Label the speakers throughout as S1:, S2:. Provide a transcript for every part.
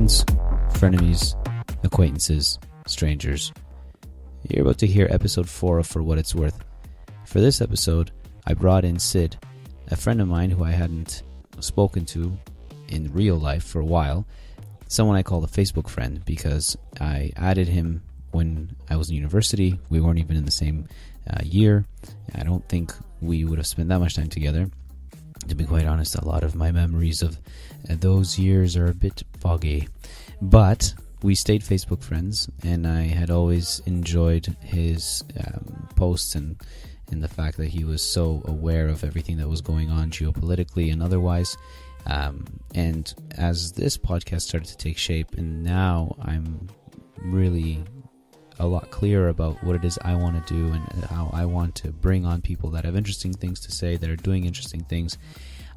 S1: Friends, frenemies, acquaintances, strangers. You're about to hear episode 4 of For What It's Worth. For this episode, I brought in Sid, a friend of mine who I hadn't spoken to in real life for a while. Someone I call a Facebook friend because I added him when I was in university. We weren't even in the same year. I don't think we would have spent that much time together. To be quite honest, a lot of my memories of those years are a bit foggy. But we stayed Facebook friends, and I had always enjoyed his posts and the fact that he was so aware of everything that was going on geopolitically and otherwise. And as this podcast started to take shape, and now I'm really a lot clearer about what it is I want to do and how I want to bring on people that have interesting things to say, that are doing interesting things.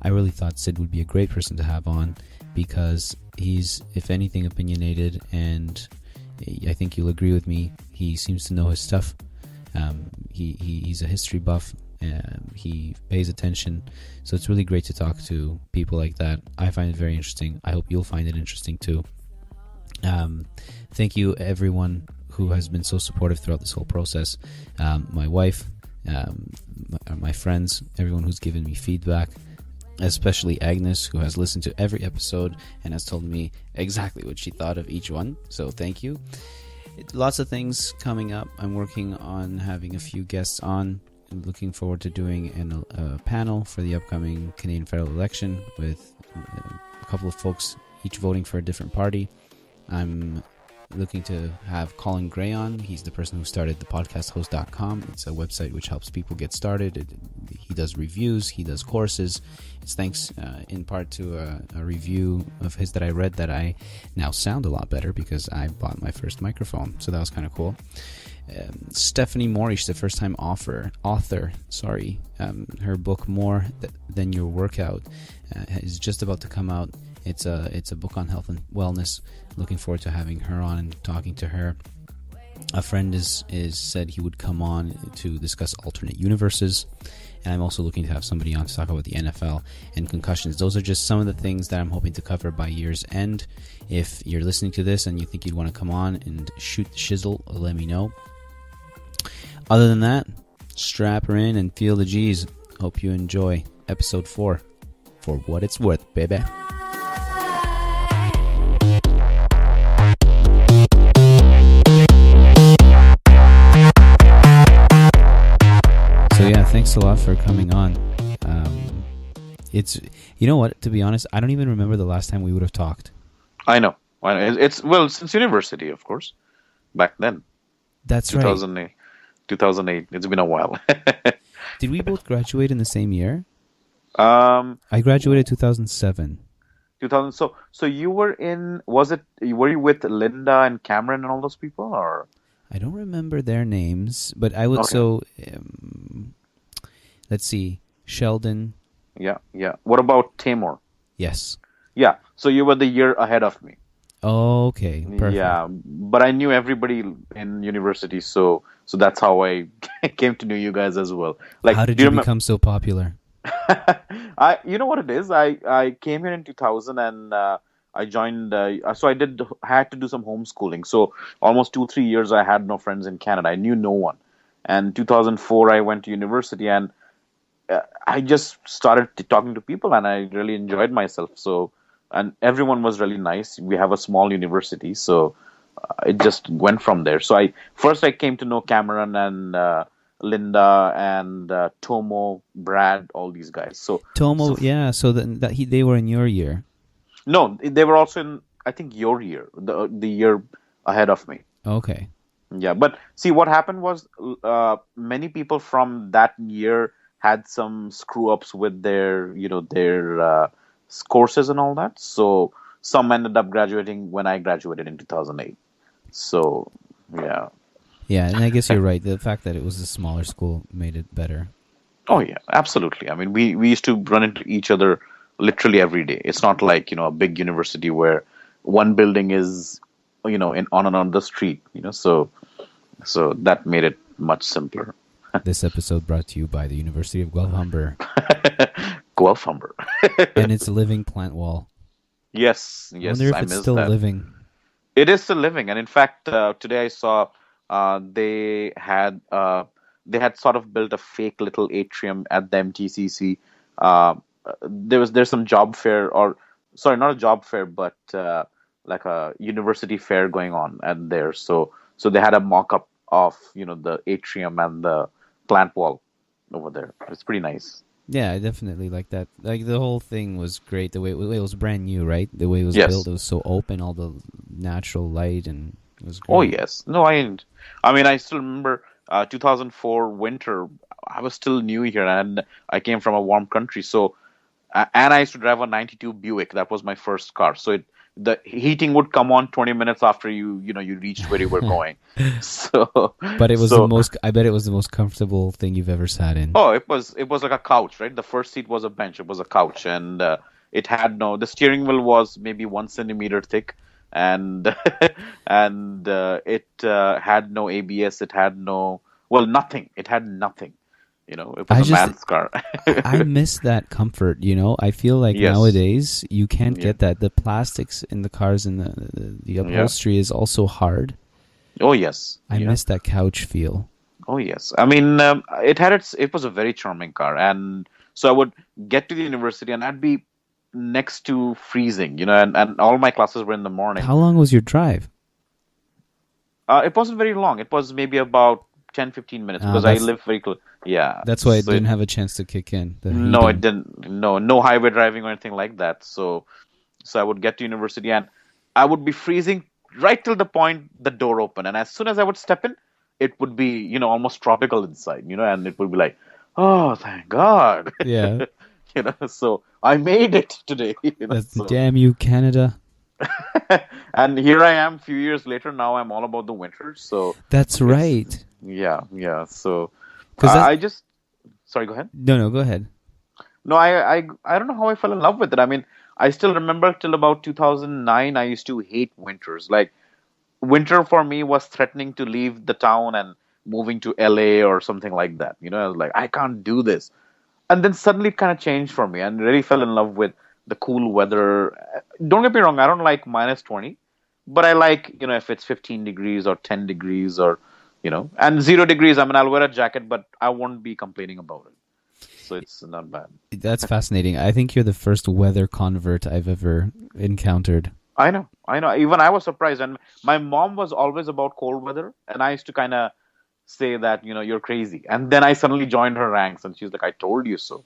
S1: I really thought Sid would be a great person to have on because he's, if anything, opinionated, and I think you'll agree with me, he seems to know his stuff. He's a history buff. He pays attention, so it's really great to talk to people like that. I find it very interesting. I hope you'll find it interesting too. Thank you everyone who has been so supportive throughout this whole process. My wife, my friends, everyone who's given me feedback, especially Agnes, who has listened to every episode and has told me exactly what she thought of each one, so thank you. Lots of things coming up. I'm working on having a few guests on. I'm looking forward to doing a panel for the upcoming Canadian federal election with a couple of folks each voting for a different party. I'm looking to have Colin Gray on. He's the person who started the podcasthost.com. It's a website which helps people get started. He does reviews, he does courses. It's thanks in part to a review of his that I read that I now sound a lot better because I bought my first microphone, so that was kind of cool. Stephanie Morish, the first time author, her book More Than Your Workout is just about to come out. It's a book on health and wellness. Looking forward to having her on and talking to her. A friend is said he would come on to discuss alternate universes, and I'm also looking to have somebody on to talk about the NFL and concussions. Those are just some of the things that I'm hoping to cover by year's end. If you're listening to this and you think you'd want to come on and shoot the shizzle, let me know. Other than that, strap her in and feel the G's. Hope you enjoy episode 4 for what it's worth, baby. So yeah, thanks a lot for coming on. It's, you know what, to be honest, I don't even remember the last time we would have talked.
S2: I know. It's, well, since university, of course. Back then.
S1: That's
S2: 2008.
S1: right.
S2: 2008. It's been a while.
S1: Did we both graduate in the same year?
S2: I
S1: graduated 2007.
S2: 2000. So you were in, were you with Linda and Cameron and all those people, or?
S1: I don't remember their names, but I would,
S2: okay.
S1: So, let's see, Sheldon.
S2: Yeah. What about Tamor?
S1: Yes.
S2: Yeah, so you were the year ahead of me.
S1: Oh, okay, perfect.
S2: Yeah, but I knew everybody in university, so that's how I came to know you guys as well. Like,
S1: how did you become so popular?
S2: You know what it is? I came here in 2000 and I joined. So I had to do some homeschooling. So almost 2-3 years I had no friends in Canada. I knew no one. And 2004 I went to university and I just started talking to people and I really enjoyed myself. So, and everyone was really nice. We have a small university, so it just went from there. So I came to know Cameron and Linda and Tomo, Brad, all these guys. So
S1: Tomo, yeah. So they were in your year.
S2: No, they were also in, I think, your year, the year ahead of me.
S1: Okay.
S2: Yeah, but see, what happened was many people from that year had some screw ups with their courses and all that. So some ended up graduating when I graduated in 2008. So, yeah.
S1: Yeah, and I guess you're right. The fact that it was a smaller school made it better.
S2: Oh, yeah, absolutely. I mean, we used to run into each other literally every day. It's not like, a big university where one building is, on and on the street, so that made it much simpler.
S1: This episode brought to you by the University of Guelph-Humber.
S2: Guelph-Humber.
S1: And its living plant wall.
S2: Yes,
S1: I wonder
S2: yes,
S1: if
S2: I
S1: it's
S2: miss
S1: still
S2: that.
S1: living.
S2: It is still living, and in fact, today I saw they had sort of built a fake little atrium at the MTCC. There's some job fair, or sorry, not a job fair, but like a university fair going on at there. So they had a mock-up of the atrium and the plant wall over there. It's pretty nice.
S1: Yeah, I definitely like that. Like the whole thing was great. The way it was brand new, right? The way it was built,
S2: Yes.
S1: it was so open, all the natural light, and it was
S2: Oh
S1: great.
S2: yes. No, I mean, I still remember 2004 winter. I was still new here, and I came from a warm country. So, and I used to drive a '92 Buick. That was my first car. So the heating would come on 20 minutes after you reached where you were going. So,
S1: But it was the
S2: so
S1: most. I bet it was the most comfortable thing you've ever sat in.
S2: oh, it was like a couch, right? The first seat was a bench. It was a couch, and it had no. The steering wheel was maybe 1 centimeter thick, and and it had no ABS. It had no, well, nothing. It had nothing. It was
S1: I
S2: a
S1: just
S2: man's car.
S1: I miss that comfort. I feel like
S2: Yes.
S1: nowadays you can't
S2: Yeah.
S1: get that. The plastics in the cars and the
S2: Yeah.
S1: upholstery is also hard.
S2: Oh yes.
S1: I
S2: Yeah.
S1: miss that couch feel.
S2: Oh yes. I mean, it was a very charming car, and so I would get to the university, and I'd be next to freezing, and all my classes were in the morning.
S1: How long was your drive?
S2: It wasn't very long. It was maybe about 10-15 minutes because I
S1: That's
S2: live very close. Yeah.
S1: that's why it
S2: So
S1: didn't have a chance to kick in. The
S2: no, it
S1: heating.
S2: didn't. No highway driving or anything like that. So I would get to university, and I would be freezing right till the point the door opened. And as soon as I would step in, it would be, almost tropical inside, and it would be like, oh, thank God.
S1: Yeah.
S2: So I made it today,
S1: That's
S2: so.
S1: damn you, Canada.
S2: And here I am, few years later. Now I'm all about the winter. So
S1: That's
S2: it's,
S1: right.
S2: yeah, yeah. So
S1: Because
S2: I
S1: that.
S2: I just, sorry, go ahead.
S1: No, go ahead.
S2: No, I don't know how I fell in love with it. I mean, I still remember till about 2009, I used to hate winters. Like, winter for me was threatening to leave the town and moving to LA or something like that. I was like, I can't do this. And then suddenly it kind of changed for me and really fell in love with the cool weather. Don't get me wrong, I don't like minus 20, but I like, if it's 15 degrees or 10 degrees or, and 0 degrees. I mean, I'll wear a jacket, but I won't be complaining about it. So it's not bad.
S1: That's fascinating. I think you're the first weather convert I've ever encountered.
S2: I know, I know. Even I was surprised. And my mom was always about cold weather. And I used to kind of say that, you're crazy. And then I suddenly joined her ranks and she's like, I told you so.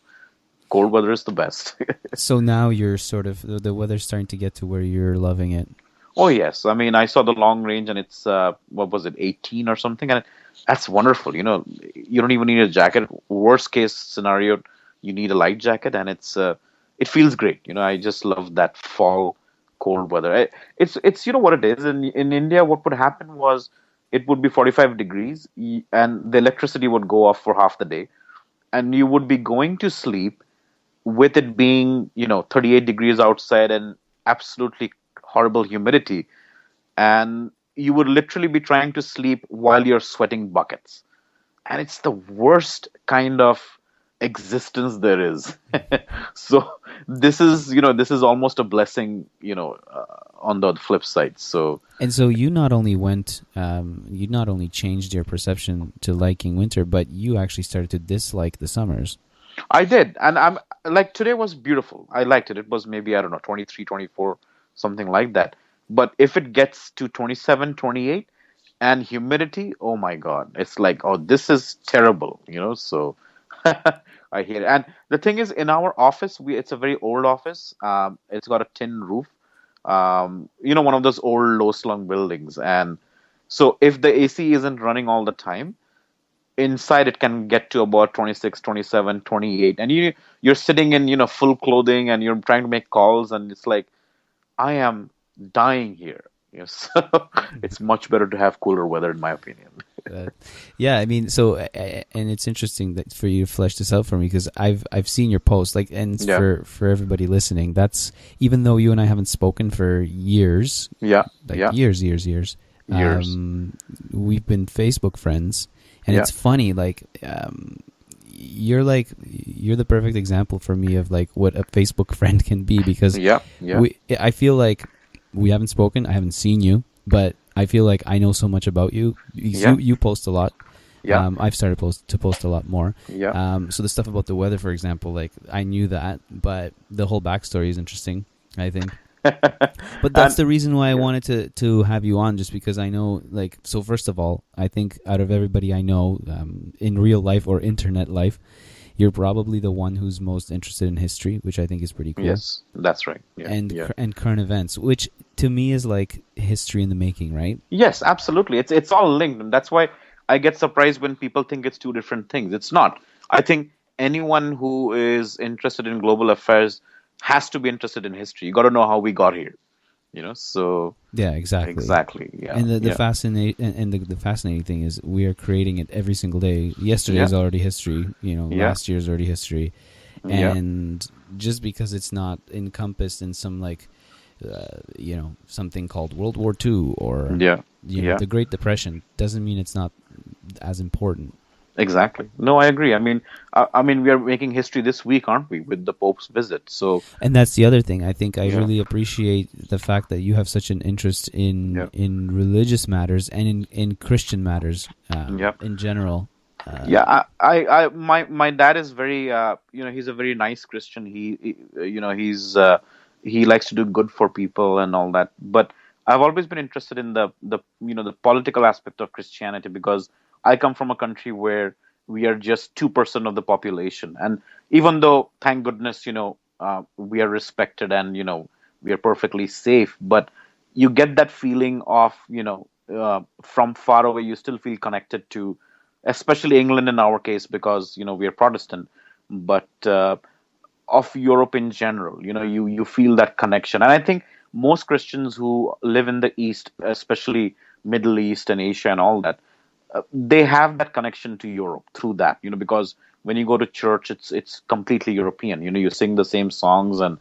S2: Cold weather is the best.
S1: So now you're sort of the weather's starting to get to where you're loving it.
S2: Oh, yes. I mean, I saw the long range and it's, what was it, 18 or something? And that's wonderful. You don't even need a jacket. Worst case scenario, you need a light jacket and it feels great. I just love that fall cold weather. It's what it is. In India, what would happen was it would be 45 degrees and the electricity would go off for half the day. And you would be going to sleep with it being, 38 degrees outside and absolutely horrible humidity. And you would literally be trying to sleep while you're sweating buckets. And it's the worst kind of existence there is. So this is almost a blessing, on the flip side. So
S1: And so you not only you not only changed your perception to liking winter, but you actually started to dislike the summers.
S2: I did, and I'm like today was beautiful. I liked it. It was maybe, I don't know, 23, 24, something like that. But if it gets to 27, 28, and humidity, oh my God, it's like, oh, this is terrible, So I hate it. And the thing is, in our office, it's a very old office. It's got a tin roof. One of those old low slung buildings, and so if the AC isn't running all the time, inside it can get to about 26, 27, 28, and you're sitting in full clothing and you're trying to make calls and it's like I am dying here. So it's much better to have cooler weather in my opinion.
S1: Yeah, I mean, so and it's interesting that for you to flesh this out for me because I've seen your post, like, and
S2: Yeah.
S1: for everybody listening, that's even though you and I haven't spoken for years,
S2: Yeah.
S1: like
S2: Yeah.
S1: years,
S2: Years.
S1: we've been Facebook friends, and
S2: Yeah.
S1: it's funny, like you're the perfect example for me of like what a Facebook friend can be, because I feel like we haven't spoken, I haven't seen you, but I feel like I know so much about you. You post a lot. I've started to post a lot more. So the stuff about the weather, for example, like I knew that, but the whole backstory is interesting, I think. But that's the reason why I wanted to have you on, just because I know, like, so first of all, I think out of everybody I know in real life or internet life, you're probably the one who's most interested in history, which I think is pretty cool.
S2: Yes, that's right.
S1: And current events, which to me is like history in the making, right?
S2: Yes, absolutely. It's all linked, and that's why I get surprised when people think it's two different things. It's not. I think anyone who is interested in global affairs has to be interested in history. You got to know how we got here, So
S1: yeah, exactly.
S2: Yeah,
S1: and the fascinating thing is we are creating it every single day. Yesterday is already history. Last year is already history, and just because it's not encompassed in some like something called World War II or the Great Depression doesn't mean it's not as important.
S2: Exactly. No, I agree. I mean, we are making history this week, aren't we, with the Pope's visit? So,
S1: and that's the other thing. I think I really appreciate the fact that you have such an interest in religious matters and in Christian matters in general.
S2: My dad is very he's a very nice Christian. He likes to do good for people and all that. But I've always been interested in the political aspect of Christianity, because I come from a country where we are just 2% of the population. And even though, thank goodness, we are respected and, we are perfectly safe, but you get that feeling of, from far away, you still feel connected to, especially England in our case, because, we are Protestant, but of Europe in general, you feel that connection. And I think most Christians who live in the East, especially Middle East and Asia and all that, they have that connection to Europe through that, because when you go to church, it's completely European. You sing the same songs, and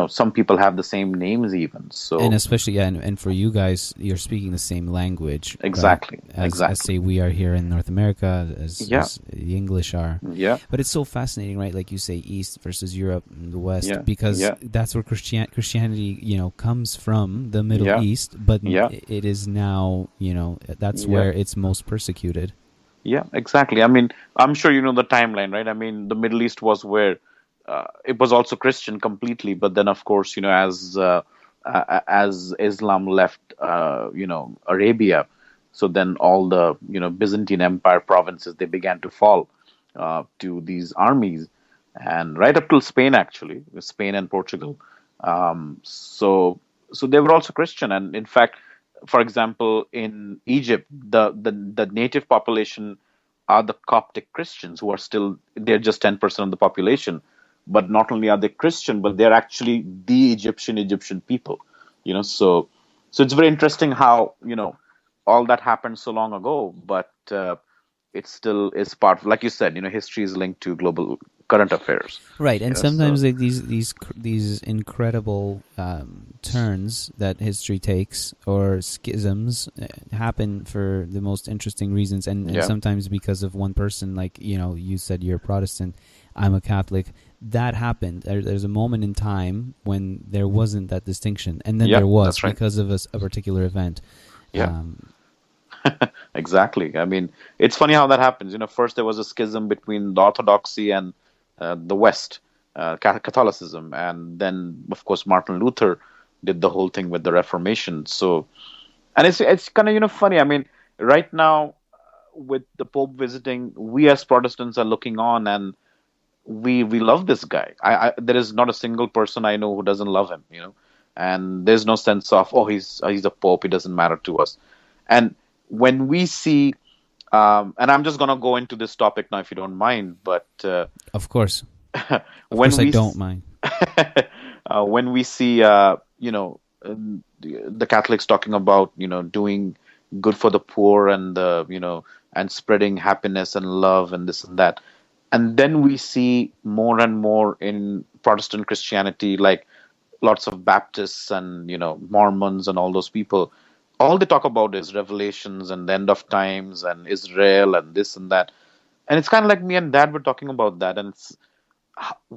S2: some people have the same names even. So,
S1: and especially and for you guys, you're speaking the same language.
S2: Exactly.
S1: Right? As say we are here in North America, as the English are.
S2: Yeah.
S1: But it's so fascinating, right? Like you say, East versus Europe and the West, because that's where Christianity, comes from, the Middle East. But it is now, that's where it's most persecuted.
S2: Yeah, exactly. I mean, I'm sure you know the timeline, right? I mean, the Middle East was where it was also Christian completely, but then, of course, as Islam left, Arabia, so then all the Byzantine Empire provinces, they began to fall to these armies, and right up till Spain, actually, Spain and Portugal. So they were also Christian, and in fact, for example, in Egypt, the native population are the Coptic Christians, who are they're just 10% of the population. But not only are they Christian, but they're actually the Egyptian people, So it's very interesting how, all that happened so long ago, but it still is part of, like you said, history is linked to global current affairs.
S1: Right, and sometimes like these incredible turns that history takes, or schisms, happen for the most interesting reasons, and sometimes because of one person. Like you said, you're Protestant, I'm a Catholic. That happened. There's a moment in time when there wasn't that distinction, and then there was, because of a particular event.
S2: Yeah. Exactly. I mean, it's funny how that happens. First there was a schism between the Orthodoxy and the West, Catholicism, and then, of course, Martin Luther did the whole thing with the Reformation. So, and it's kind of funny. I mean, right now with the Pope visiting, we as Protestants are looking on, and we love this guy. There is not a single person I know who doesn't love him. And there's no sense of he's a Pope, it doesn't matter to us. And when we see, and I'm just going to go into this topic now, if you don't mind, but
S1: of course, I don't mind.
S2: When we see, the Catholics talking about, doing good for the poor and and spreading happiness and love and this and that, and then we see more and more in Protestant Christianity, like lots of Baptists and Mormons and all those people. All they talk about is Revelations and the end of times and Israel and this and that. And it's kind of like me and Dad were talking about that, and it's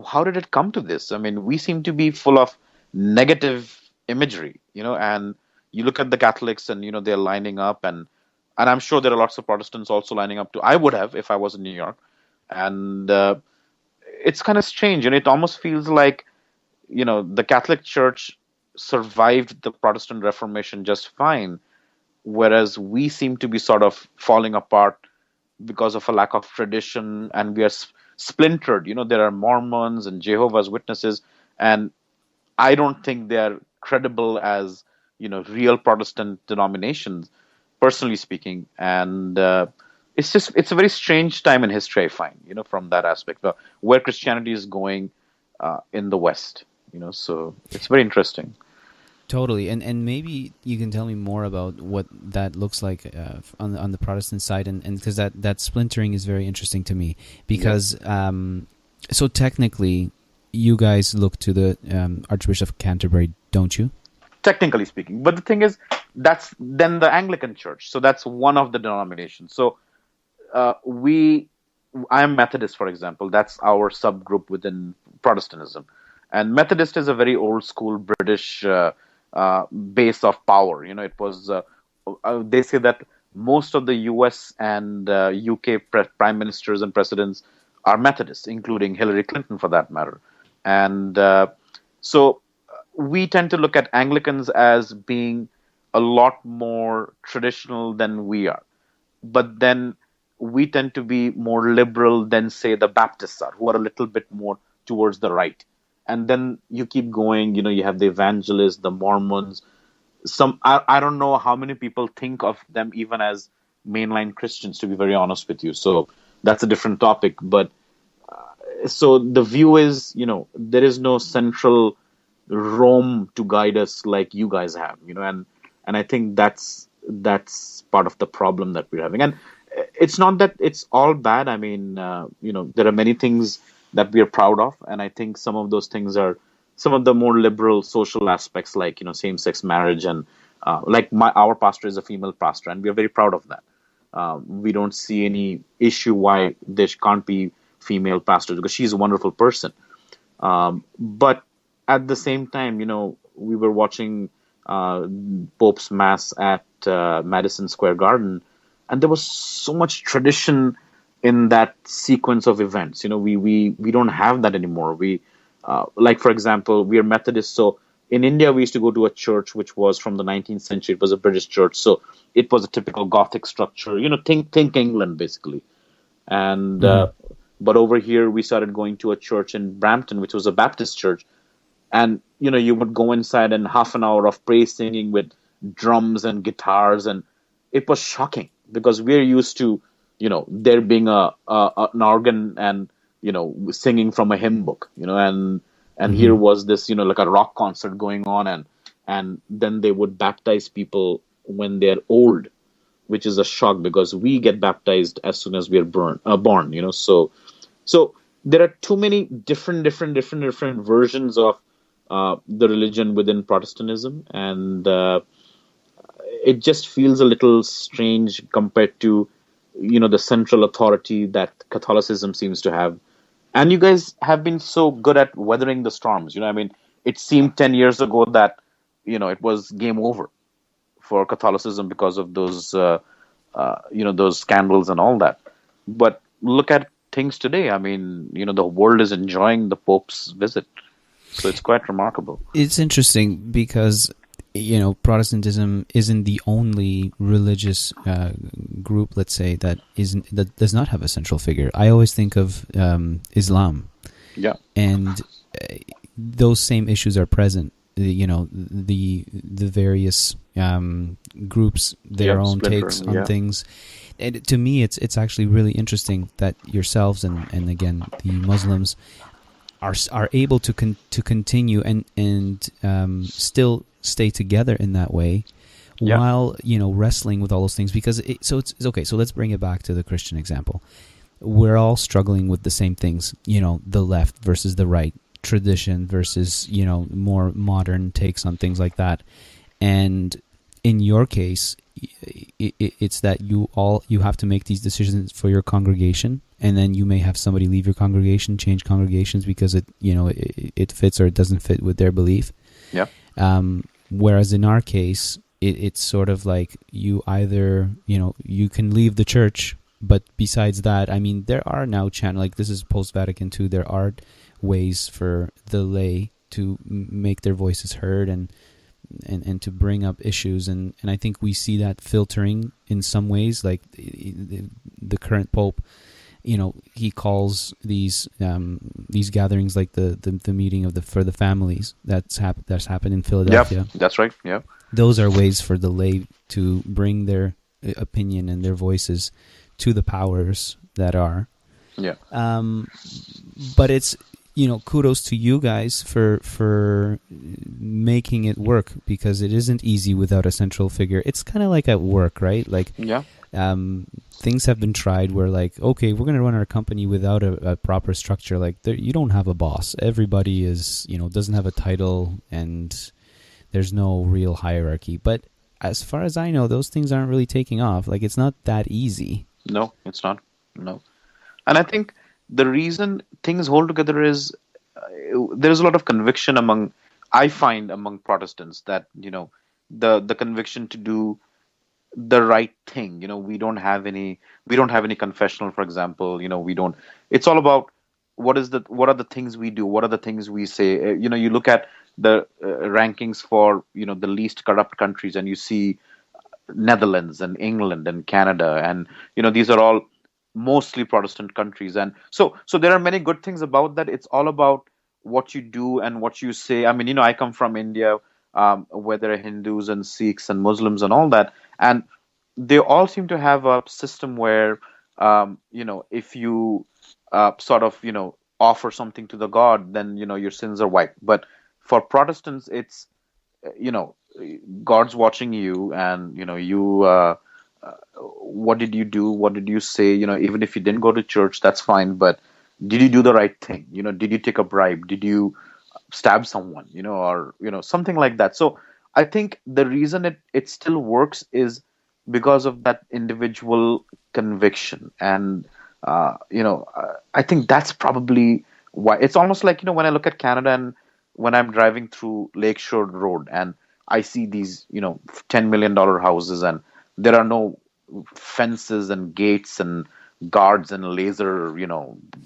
S2: how did it come to this? I mean, we seem to be full of negative imagery, and you look at the Catholics and, they're lining up, and I'm sure there are lots of Protestants also lining up too. I would have if I was in New York. And it's kind of strange, and it almost feels like, the Catholic Church survived the Protestant Reformation just fine, whereas we seem to be sort of falling apart because of a lack of tradition, and we are splintered. There are Mormons and Jehovah's Witnesses, and I don't think they are credible as, real Protestant denominations, personally speaking. And it's a very strange time in history, I find, from that aspect, where Christianity is going in the West, so it's very interesting.
S1: Totally, and maybe you can tell me more about what that looks like on the Protestant side, and because that splintering is very interesting to me, because so technically you guys look to the Archbishop of Canterbury, don't you?
S2: Technically speaking, but the thing is, that's then the Anglican Church, so that's one of the denominations. So I am Methodist, for example. That's our subgroup within Protestantism, and Methodist is a very old school British base of power. It was they say that most of the U.S. and U.K. prime ministers and presidents are Methodists, including Hillary Clinton, for that matter. And so we tend to look at Anglicans as being a lot more traditional than we are. But then we tend to be more liberal than, say, the Baptists are, who are a little bit more towards the right. And then you keep going, you have the evangelists, the Mormons. I don't know how many people think of them even as mainline Christians, to be very honest with you. So that's a different topic. But so the view is, there is no central Rome to guide us like you guys have, and I think that's part of the problem that we're having. And it's not that it's all bad. I mean, there are many things that we are proud of, and I think some of those things are some of the more liberal social aspects, like same-sex marriage, and like our pastor is a female pastor, and we are very proud of that. We don't see any issue why there can't be female pastors, because she's a wonderful person. But at the same time, we were watching Pope's Mass at Madison Square Garden, and there was so much tradition in that sequence of events. We don't have that anymore. We like, for example, we are Methodists. So in India, we used to go to a church which was from the 19th century. It was a British church, so it was a typical Gothic structure. Think England, basically. And but over here, we started going to a church in Brampton, which was a Baptist church. And you would go inside, and half an hour of praise singing with drums and guitars, and it was shocking, because we're used to there being an organ and singing from a hymn book, and here was this like a rock concert going on, and then they would baptize people when they're old, which is a shock, because we get baptized as soon as we are born. So there are too many different versions of the religion within Protestantism, and it just feels a little strange compared to the central authority that Catholicism seems to have. And you guys have been so good at weathering the storms. I mean, it seemed 10 years ago that it was game over for Catholicism because of those those scandals and all that. But look at things today. I mean, the world is enjoying the Pope's visit, so it's quite remarkable.
S1: It's interesting because Protestantism isn't the only religious group, let's say, that does not have a central figure. I always think of Islam, and those same issues are present. The various groups, their own takes on things. And to me, it's actually really interesting that yourselves and again the Muslims are able to continue and still stay together in that way, while wrestling with all those things. Because it's okay. So let's bring it back to the Christian example. We're all struggling with the same things. The left versus the right, tradition versus more modern takes on things like that. And in your case, it's that you have to make these decisions for your congregation, and then you may have somebody leave your congregation, change congregations because it fits or it doesn't fit with their belief.
S2: Yeah.
S1: Whereas in our case, it's sort of like you either, you can leave the church, but besides that, I mean, there are now like this is post-Vatican II, there are ways for the lay to make their voices heard and to bring up issues, and I think we see that filtering in some ways, like the current Pope, he calls these gatherings like the meeting for the families that's happened in Philadelphia.
S2: Yeah, that's right. Yeah,
S1: those are ways for the lay to bring their opinion and their voices to the powers that are.
S2: Yeah.
S1: But it's, kudos to you guys for making it work, because it isn't easy without a central figure. It's kind of like at work, right? Like,
S2: yeah.
S1: Things have been tried where, like, okay, we're going to run our company without a proper structure. Like, you don't have a boss. Everybody is, doesn't have a title, and there's no real hierarchy. But as far as I know, those things aren't really taking off. Like, it's not that easy.
S2: No, it's not. No. And I think the reason things hold together is there's a lot of conviction among Protestants that, the conviction to do the right thing. We don't have any confessional, for example. It's all about what are the things we do, what are the things we say. You look at the rankings for, the least corrupt countries, and you see Netherlands and England and Canada, and these are all mostly Protestant countries, and so there are many good things about that. It's all about what you do and what you say. I mean, I come from India, where there are Hindus and Sikhs and Muslims and all that, and they all seem to have a system where, if you sort of, offer something to the God, then your sins are wiped. But for Protestants, it's God's watching you, and what did you do? What did you say? Even if you didn't go to church, that's fine. But did you do the right thing? Did you take a bribe? Did you stab someone? Or something like that. So I think the reason it still works is because of that individual conviction, and I think that's probably why. It's almost like when I look at Canada, and when I'm driving through Lakeshore Road, and I see these $10 million houses, and there are no fences and gates and guards and laser,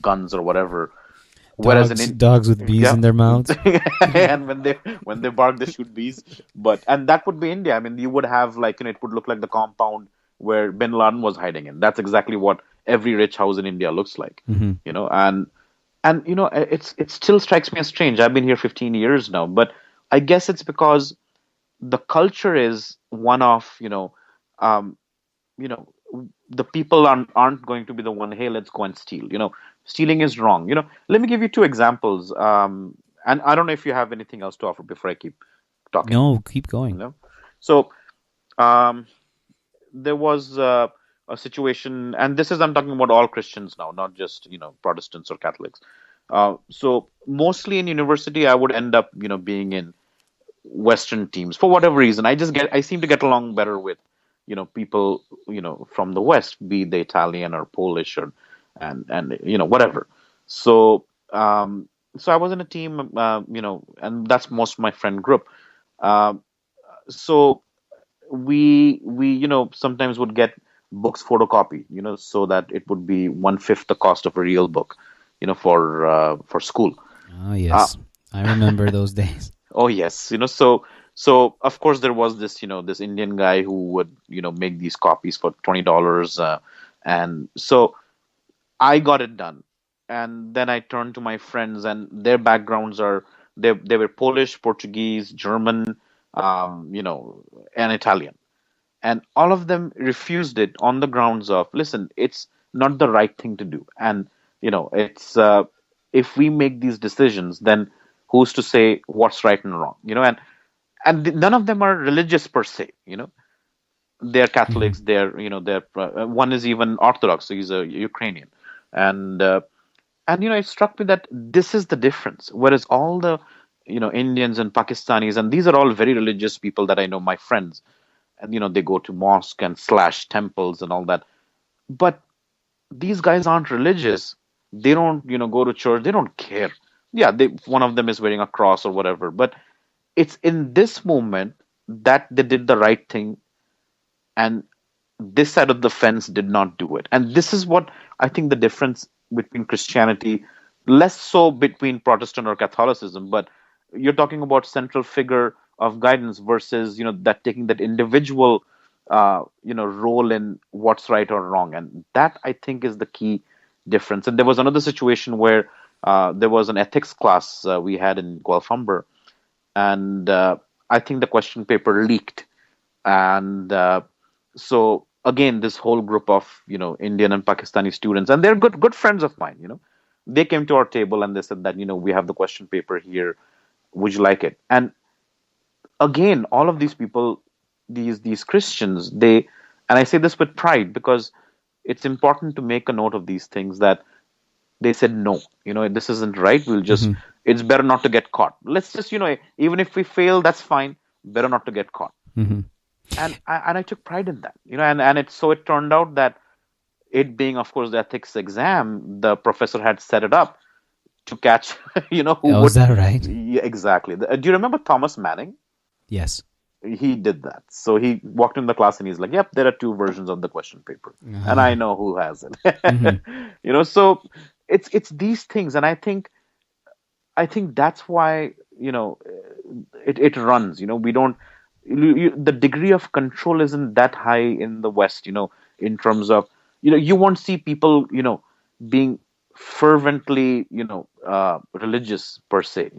S2: guns or whatever.
S1: Whereas dogs with bees in their mouths,
S2: and when they bark, they shoot bees. And that would be India. I mean, you would have it would look like the compound where Bin Laden was hiding in. That's exactly what every rich house in India looks like.
S1: Mm-hmm.
S2: And it still strikes me as strange. I've been here 15 years now, but I guess it's because the culture is one of the people aren't going to be the one, hey, let's go and steal. Stealing is wrong. Let me give you two examples. And I don't know if you have anything else to offer before I keep talking.
S1: No, keep going.
S2: So there was a situation, and I'm talking about all Christians now, not just Protestants or Catholics. So mostly in university, I would end up being in Western teams for whatever reason. I seem to get along better with people from the West, be they Italian or Polish or and whatever. So so I was in a team, and that's most of my friend group. So we sometimes would get books photocopied, so that it would be 1/5 the cost of a real book, for school.
S1: Oh yes, I remember those days.
S2: Oh yes, so of course there was this this Indian guy who would make these copies for $20, and so I got it done, and then I turned to my friends, and their backgrounds they were Polish, Portuguese, German, and Italian, and all of them refused it on the grounds of, listen, it's not the right thing to do, and it's if we make these decisions, then who's to say what's right and wrong, and none of them are religious per se, they're Catholics,
S1: Mm-hmm.
S2: they're one is even Orthodox, so he's a Ukrainian, and it struck me that this is the difference. Whereas all the Indians and Pakistanis, and these are all very religious people that I know, my friends, and they go to mosque and slash temples and all that. But these guys aren't religious. They don't, go to church. They don't care. Yeah, one of them is wearing a cross or whatever. But it's in this moment that they did the right thing, and this side of the fence did not do it. And this is what I think the difference between Christianity, less so between Protestant or Catholicism, but you're talking about central figure of guidance versus that taking that individual role in what's right or wrong. And that, I think, is the key difference. And there was another situation where there was an ethics class we had in Guelph, and I think the question paper leaked. And so again, this whole group of Indian and Pakistani students, and they're good friends of mine. They came to our table and they said that we have the question paper here. Would you like it? And again, all of these people, these Christians, and I say this with pride because it's important to make a note of these things, that they said no. This isn't right. We'll just. It's better not to get caught. Let's just even if we fail, that's fine. Better not to get caught. And I took pride in that, and it turned out that, it being, of course, the ethics exam, the professor had set it up to catch, who
S1: Oh, is that right?
S2: Yeah, exactly. Do you remember Thomas Manning?
S1: Yes.
S2: He did that. So he walked in the class and he's like, "Yep, there are two versions of the question paper, and I know who has it." So it's these things, and I think that's why it runs. We don't. The degree of control isn't that high in the West, in terms of, you won't see people, being fervently, religious per se,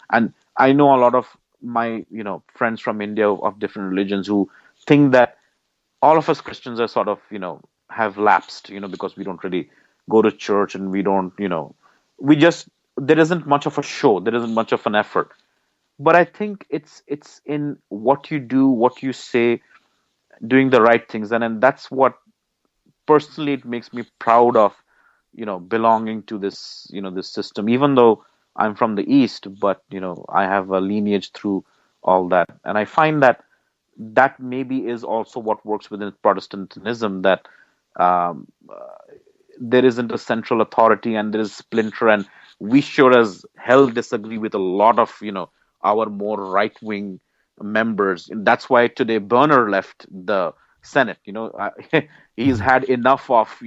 S2: and I know a lot of my, friends from India of different religions who think that all of us Christians are sort of, have lapsed, because we don't really go to church, and we don't, we just, there isn't much of a show, there isn't much of an effort. But I think it's in what you do, what you say, doing the right things, and that's what personally it makes me proud of, belonging to this, this system. Even though I'm from the East, but I have a lineage through all that, and I find that maybe is also what works within Protestantism, that um, there isn't a central authority and there is splinter, and we sure as hell disagree with a lot of our more right wing members. And that's why today Berner left the Senate. He's had enough of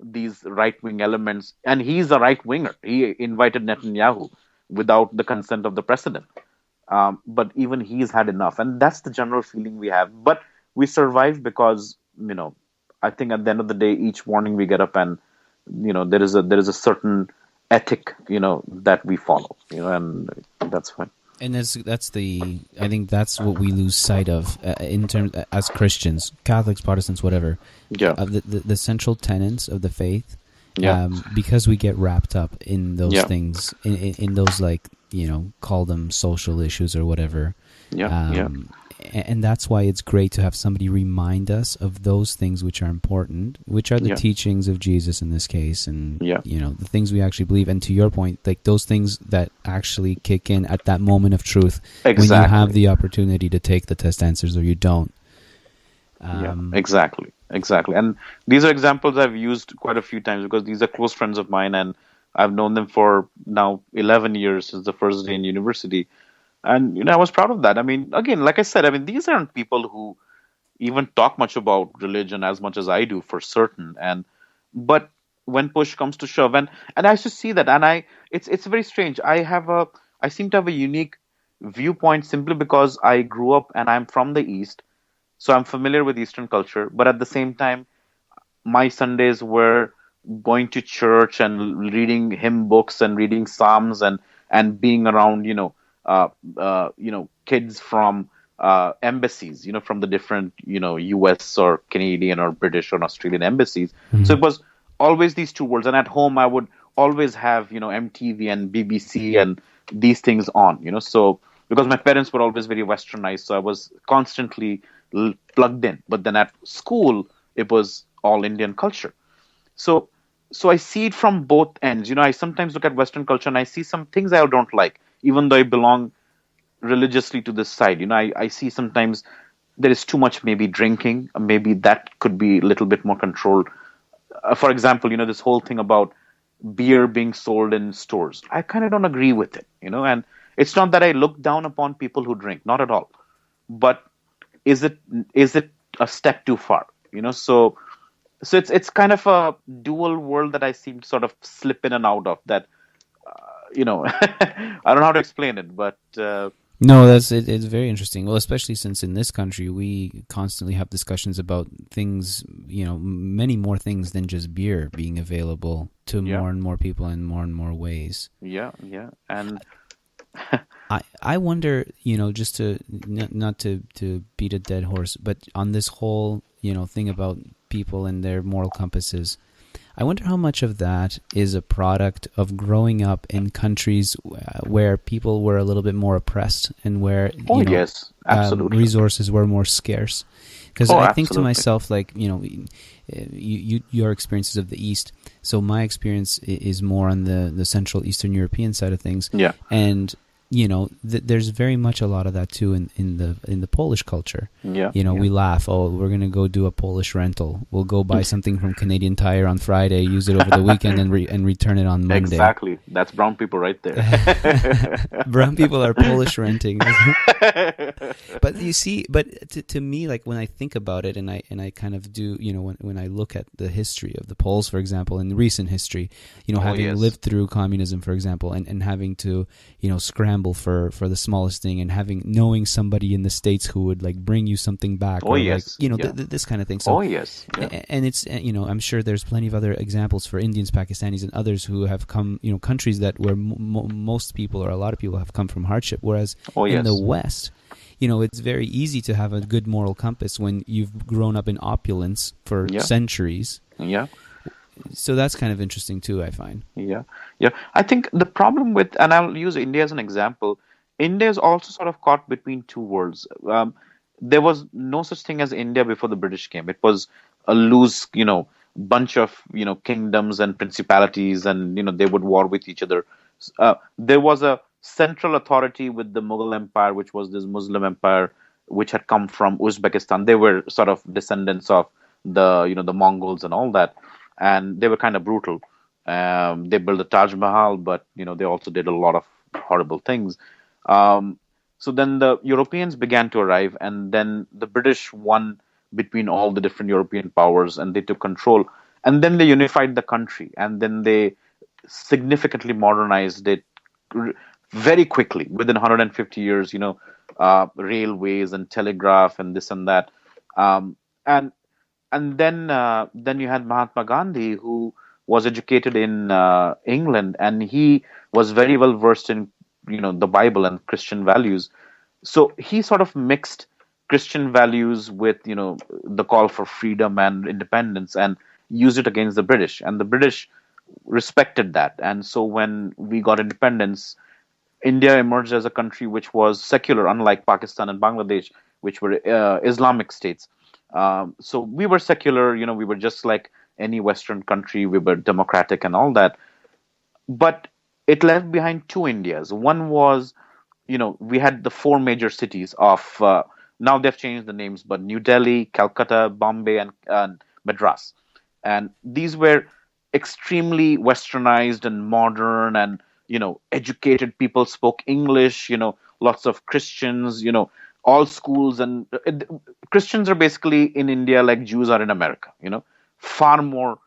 S2: these right wing elements, and he's a right winger. He invited Netanyahu without the consent of the president. But even he's had enough, and that's the general feeling we have. But we survive because I think at the end of the day, each morning we get up and there is a certain ethic that we follow, and that's fine.
S1: And I think that's what we lose sight of in terms as Christians, Catholics, Protestants, whatever.
S2: Yeah.
S1: The central tenets of the faith.
S2: Yeah.
S1: Because we get wrapped up in those
S2: Yeah.
S1: things, in those, like, call them social issues or whatever.
S2: Yeah.
S1: And that's why it's great to have somebody remind us of those things which are important, which are the teachings of Jesus in this case, and the things we actually believe. And to your point, like those things that actually kick in at that moment of truth, when you have the opportunity to take the test answers or you don't.
S2: Exactly. And these are examples I've used quite a few times because these are close friends of mine, and I've known them for now 11 years, since the first day in university. And I was proud of that. I mean, again, like I said, these aren't people who even talk much about religion as much as I do, for certain. But when push comes to shove, and I used to see that, and it's very strange. I seem to have a unique viewpoint simply because I grew up and I'm from the East, so I'm familiar with Eastern culture. But at the same time, my Sundays were going to church and reading hymn books and reading Psalms and being around kids from embassies, from the different U.S. or Canadian or British or Australian embassies. Mm-hmm. So it was always these two worlds. And at home, I would always have MTV and BBC and these things on. So because my parents were always very Westernized, so I was constantly plugged in. But then at school, it was all Indian culture. So I see it from both ends. I sometimes look at Western culture and I see some things I don't like, even though I belong religiously to this side. I see sometimes there is too much maybe drinking. Maybe that could be a little bit more controlled. For example, this whole thing about beer being sold in stores. I kind of don't agree with it, and it's not that I look down upon people who drink, not at all. But is it a step too far? So it's kind of a dual world that I seem to sort of slip in and out of that. I don't know how to explain it, but
S1: No, that's it. It's very interesting. Well, especially since in this country we constantly have discussions about things, many more things than just beer being available to more and more people in more and more ways.
S2: Yeah, and
S1: I wonder, just to not to beat a dead horse, but on this whole, thing about people and their moral compasses. I wonder how much of that is a product of growing up in countries where people were a little bit more oppressed and where
S2: yes, absolutely.
S1: Resources were more scarce. Because I think to
S2: absolutely.
S1: myself, like, your experiences of the East. So my experience is more on the Central Eastern European side of things.
S2: Yeah.
S1: And there's very much a lot of that too in the Polish culture.
S2: Yeah.
S1: We laugh. Oh, we're gonna go do a Polish rental. We'll go buy something from Canadian Tire on Friday, use it over the weekend, and return it on Monday.
S2: Exactly. That's brown people right there.
S1: Brown people are Polish renting. But you see, to me, like when I think about it, and I kind of do, when I look at the history of the Poles, for example, in recent history, having lived through communism, for example, and having to, scramble for the smallest thing, and knowing somebody in the States who would like bring you something back, this kind of thing. So, and it's I'm sure there's plenty of other examples for Indians, Pakistanis, and others who have come, countries that where most people or a lot of people have come from hardship, whereas in the West, it's very easy to have a good moral compass when you've grown up in opulence for centuries.
S2: Yeah.
S1: So that's kind of interesting too, I find.
S2: Yeah. I think the problem with, and I'll use India as an example, India is also sort of caught between two worlds. There was no such thing as India before the British came. It was a loose, bunch of, kingdoms and principalities, and, they would war with each other. There was a central authority with the Mughal Empire, which was this Muslim empire, which had come from Uzbekistan. They were sort of descendants of the Mongols and all that. And they were kind of brutal. They built the Taj Mahal, but they also did a lot of horrible things. So then the Europeans began to arrive, and then the British won between all the different European powers, and they took control. And then they unified the country, and then they significantly modernized it very quickly. Within 150 years, railways and telegraph and this and that. And then you had Mahatma Gandhi, who was educated in England, and he was very well versed in the Bible and Christian values. So he sort of mixed Christian values with the call for freedom and independence, and used it against the British. And the British respected that. And so when we got independence, India emerged as a country which was secular, unlike Pakistan and Bangladesh, which were Islamic states. So we were secular, we were just like any Western country. We were democratic and all that. But it left behind two Indias. One was, we had the four major cities of, now they've changed the names, but New Delhi, Calcutta, Bombay, and Madras. And these were extremely westernized and modern, and, educated people spoke English, lots of Christians, all schools, and Christians are basically in India like Jews are in America, far more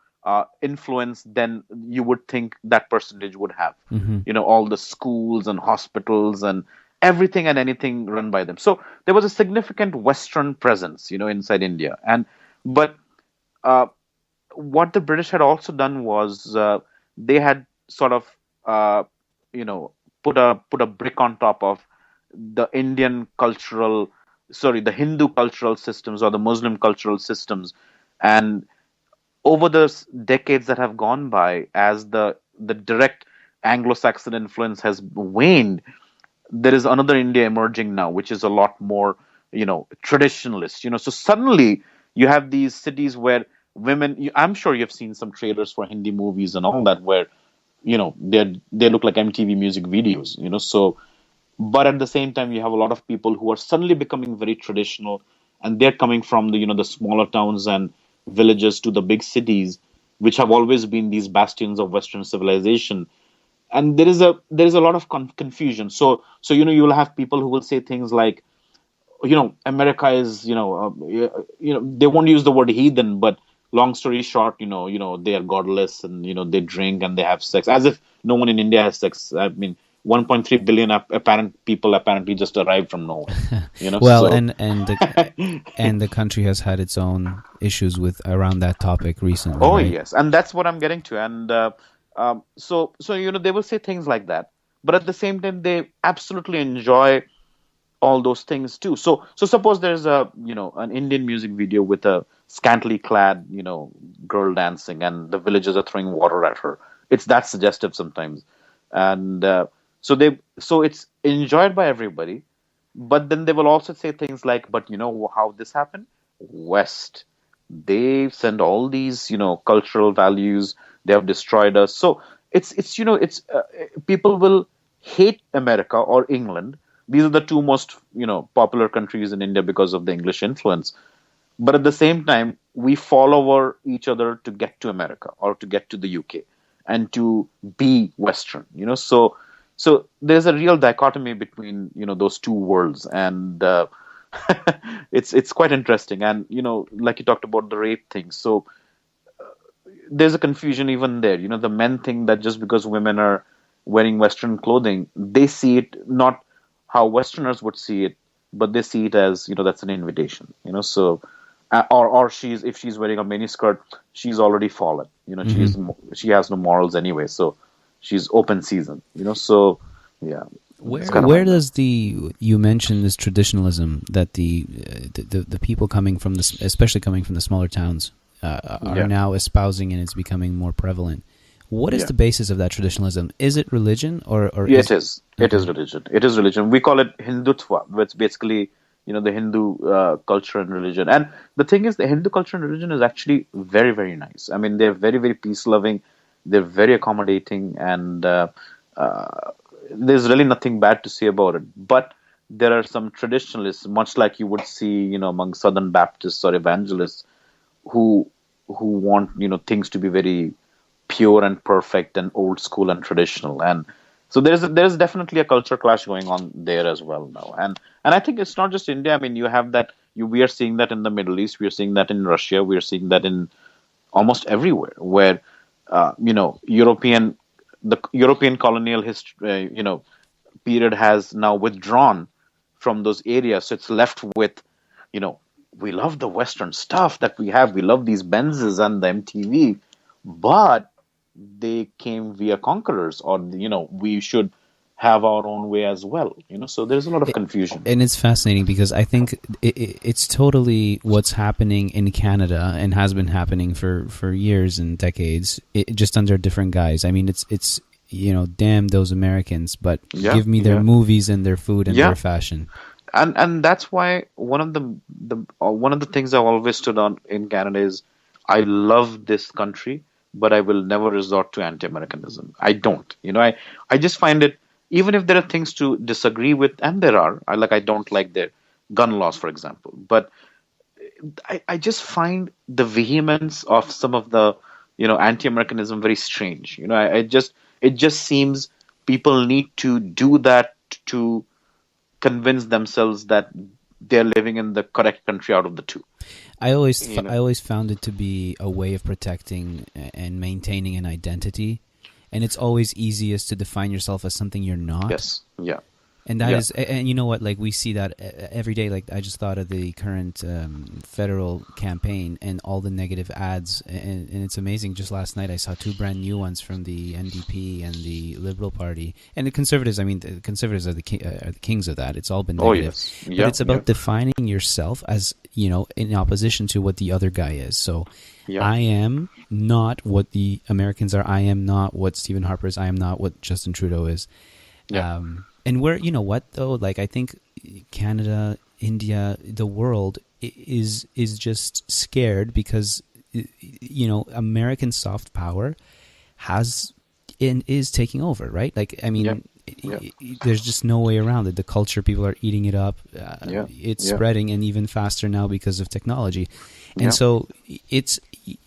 S2: influence than you would think that percentage would have. All the schools and hospitals and everything and anything run by them. So there was a significant Western presence, inside India. But what the British had also done was they had sort of put a brick on top of the the Hindu cultural systems or the Muslim cultural systems. And over the decades that have gone by, as the direct Anglo-Saxon influence has waned, there is another India emerging now, which is a lot more, traditionalist. So suddenly you have these cities where women, I'm sure you've seen some trailers for Hindi movies and all that, where, they look like MTV music videos, so, but at the same time, you have a lot of people who are suddenly becoming very traditional and they're coming from the smaller towns and villages to the big cities, which have always been these bastions of Western civilization. And there is a lot of confusion. So you'll have people who will say things like, America is, they won't use the word heathen, but long story short, they are godless, and they drink and they have sex, as if no one in India has sex. I mean, 1.3 billion apparent people apparently just arrived from nowhere.
S1: Well,
S2: So
S1: and the country has had its own issues with around that topic recently,
S2: oh
S1: right?
S2: yes, and that's what I'm getting to. And so they will say things like that, but at the same time, they absolutely enjoy all those things too. So suppose there's an Indian music video with a scantily clad girl dancing, and the villagers are throwing water at her. It's that suggestive sometimes, and so it's enjoyed by everybody. But then they will also say things like, but you know how this happened? West, they send all these cultural values. They have destroyed us. So it's people will hate America or England. These are the two most popular countries in India because of the English influence. But at the same time, we fall over each other to get to America or to get to the UK and to be Western. So there's a real dichotomy between those two worlds, and it's quite interesting. And like you talked about the rape thing, so there's a confusion even there. The men think that just because women are wearing Western clothing, they see it not how Westerners would see it, but they see it as that's an invitation. So or if she's wearing a miniskirt, she's already fallen. She has no morals anyway, so she's open season. So yeah.
S1: Where does you mentioned this traditionalism that the people coming from especially coming from the smaller towns are now espousing, and it's becoming more prevalent. What is the basis of that traditionalism? Is it religion or
S2: yeah, it is. It is religion. It is religion. We call it Hindutva, which basically the Hindu culture and religion. And the thing is, the Hindu culture and religion is actually very, very nice. I mean, they're very, very peace loving. They're very accommodating, and there's really nothing bad to say about it. But there are some traditionalists, much like you would see, among Southern Baptists or evangelists, who want things to be very pure and perfect and old school and traditional. And so there's definitely a culture clash going on there as well now. And I think it's not just India. I mean, you have that. We are seeing that in the Middle East. We are seeing that in Russia. We are seeing that in almost everywhere where the European colonial history period has now withdrawn from those areas. So it's left with we love the Western stuff that we have. We love these Benzes and the MTV, but they came via conquerors, or we should have our own way as well. So there's a lot of confusion.
S1: And it's fascinating because I think it's totally what's happening in Canada and has been happening for years and decades, just under different guise. I mean, it's damn those Americans, but give me their movies and their food and their fashion.
S2: And that's why one of the things I've always stood on in Canada is I love this country, but I will never resort to anti-Americanism. I don't. I just find it, even if there are things to disagree with, and there are, I don't like their gun laws, for example, but I just find the vehemence of some of the anti-Americanism very strange. It just seems people need to do that to convince themselves that they're living in the correct country out of the two.
S1: I always found it to be a way of protecting and maintaining an identity, and it's always easiest to define yourself as something you're not.
S2: Yes. Yeah.
S1: And that is, and you know what? Like we see that every day. Like I just thought of the current federal campaign and all the negative ads, and it's amazing. Just last night, I saw 2 brand new ones from the NDP and the Liberal Party, and the Conservatives. I mean, the Conservatives are the kings of that. It's all been negative, but it's about defining yourself as in opposition to what the other guy is. So, I am not what the Americans are. I am not what Stephen Harper is. I am not what Justin Trudeau is.
S2: Yeah.
S1: And where, what though, like I think Canada, India, the world is just scared because, American soft power is taking over, right? Like, I mean,
S2: Yeah.
S1: there's just no way around it. The culture, people are eating it up.
S2: Yeah.
S1: It's
S2: Yeah.
S1: spreading, and even faster now because of technology. And
S2: Yeah.
S1: so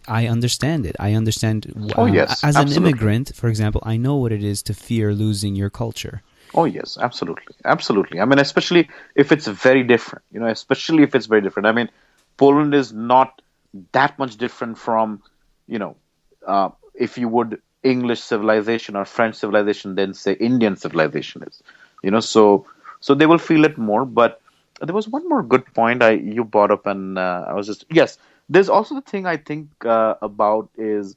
S1: I understand it. I understand.
S2: Oh, yes,
S1: As an
S2: absolutely.
S1: immigrant, for example, I know what it is to fear losing your culture.
S2: Oh, yes, absolutely. Absolutely. I mean, especially if it's very different, especially if it's very different. I mean, Poland is not that much different from, you know, if you would English civilization or French civilization than say Indian civilization is, so they will feel it more. But there was one more good point you brought up, and I was just, yes, there's also the thing I think about is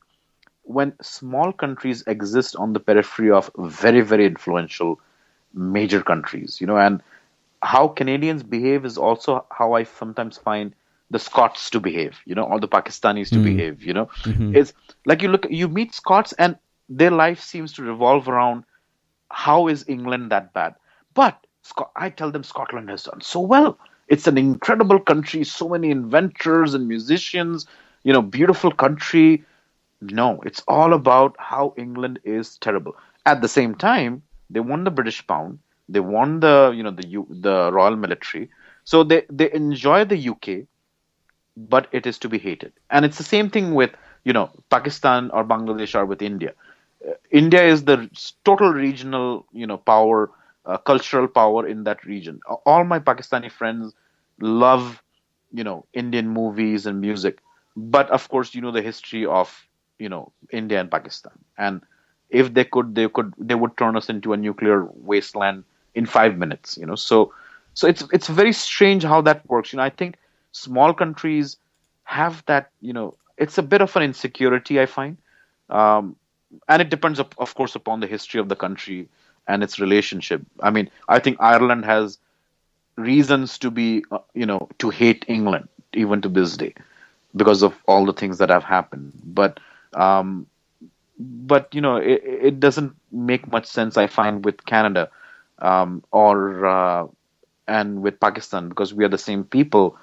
S2: when small countries exist on the periphery of very, very influential major countries, and how Canadians behave is also how I sometimes find the Scots to behave, or the Pakistanis to behave,
S1: Mm-hmm.
S2: It's like you meet Scots and their life seems to revolve around how is England that bad? But I tell them Scotland has done so well. It's an incredible country, so many inventors and musicians, beautiful country. No, it's all about how England is terrible. At the same time, they won the British pound, they won the Royal Military, so they enjoy the UK, but it is to be hated. And it's the same thing with Pakistan or Bangladesh or with India. India is the total regional power, cultural power in that region. All my Pakistani friends love Indian movies and music, but of course the history of India and Pakistan. And if they would turn us into a nuclear wasteland in 5 minutes. So it's very strange how that works. I think small countries have that. It's a bit of an insecurity I find, and it depends of course upon the history of the country and its relationship. I mean, I think Ireland has reasons to be to hate England even to this day because of all the things that have happened. Um, but it doesn't make much sense I find with Canada, or and with Pakistan, because we are the same people,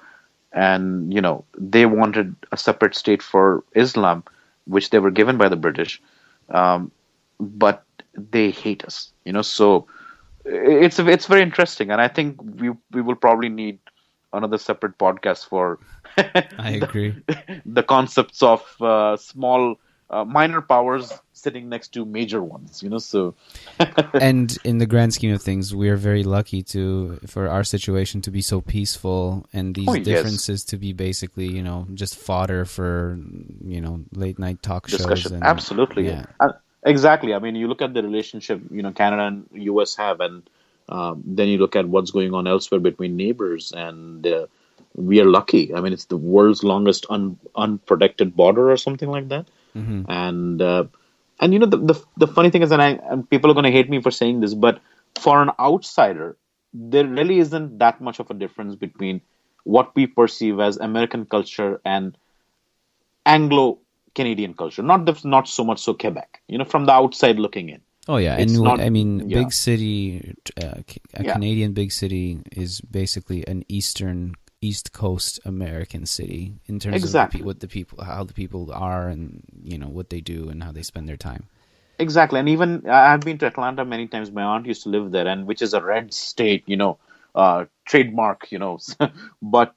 S2: and they wanted a separate state for Islam, which they were given by the British, but they hate us. So it's very interesting, and I think we will probably need another separate podcast for
S1: I agree.
S2: the concepts of small minor powers sitting next to major ones. So
S1: And in the grand scheme of things, we are very lucky for our situation to be so peaceful, and these
S2: Oh, yes.
S1: differences to be basically, just fodder for, late night talk shows.
S2: Discussion.
S1: And,
S2: Absolutely.
S1: yeah.
S2: Exactly. I mean, you look at the relationship, Canada and US have, and then you look at what's going on elsewhere between neighbors, and we are lucky. I mean, it's the world's longest unprotected border or something like that.
S1: Mm-hmm.
S2: And the funny thing is, and people are going to hate me for saying this, but for an outsider, there really isn't that much of a difference between what we perceive as American culture and Anglo Canadian culture. Not so much so Quebec. From the outside looking in.
S1: Oh yeah,
S2: It's
S1: and
S2: not-
S1: I mean,
S2: yeah.
S1: big city, a
S2: Yeah.
S1: Canadian big city is basically an East Coast American city in terms
S2: Exactly.
S1: of how the people are, and what they do and how they spend their time.
S2: Exactly, and even I've been to Atlanta many times. My aunt used to live there, and which is a red state, trademark, But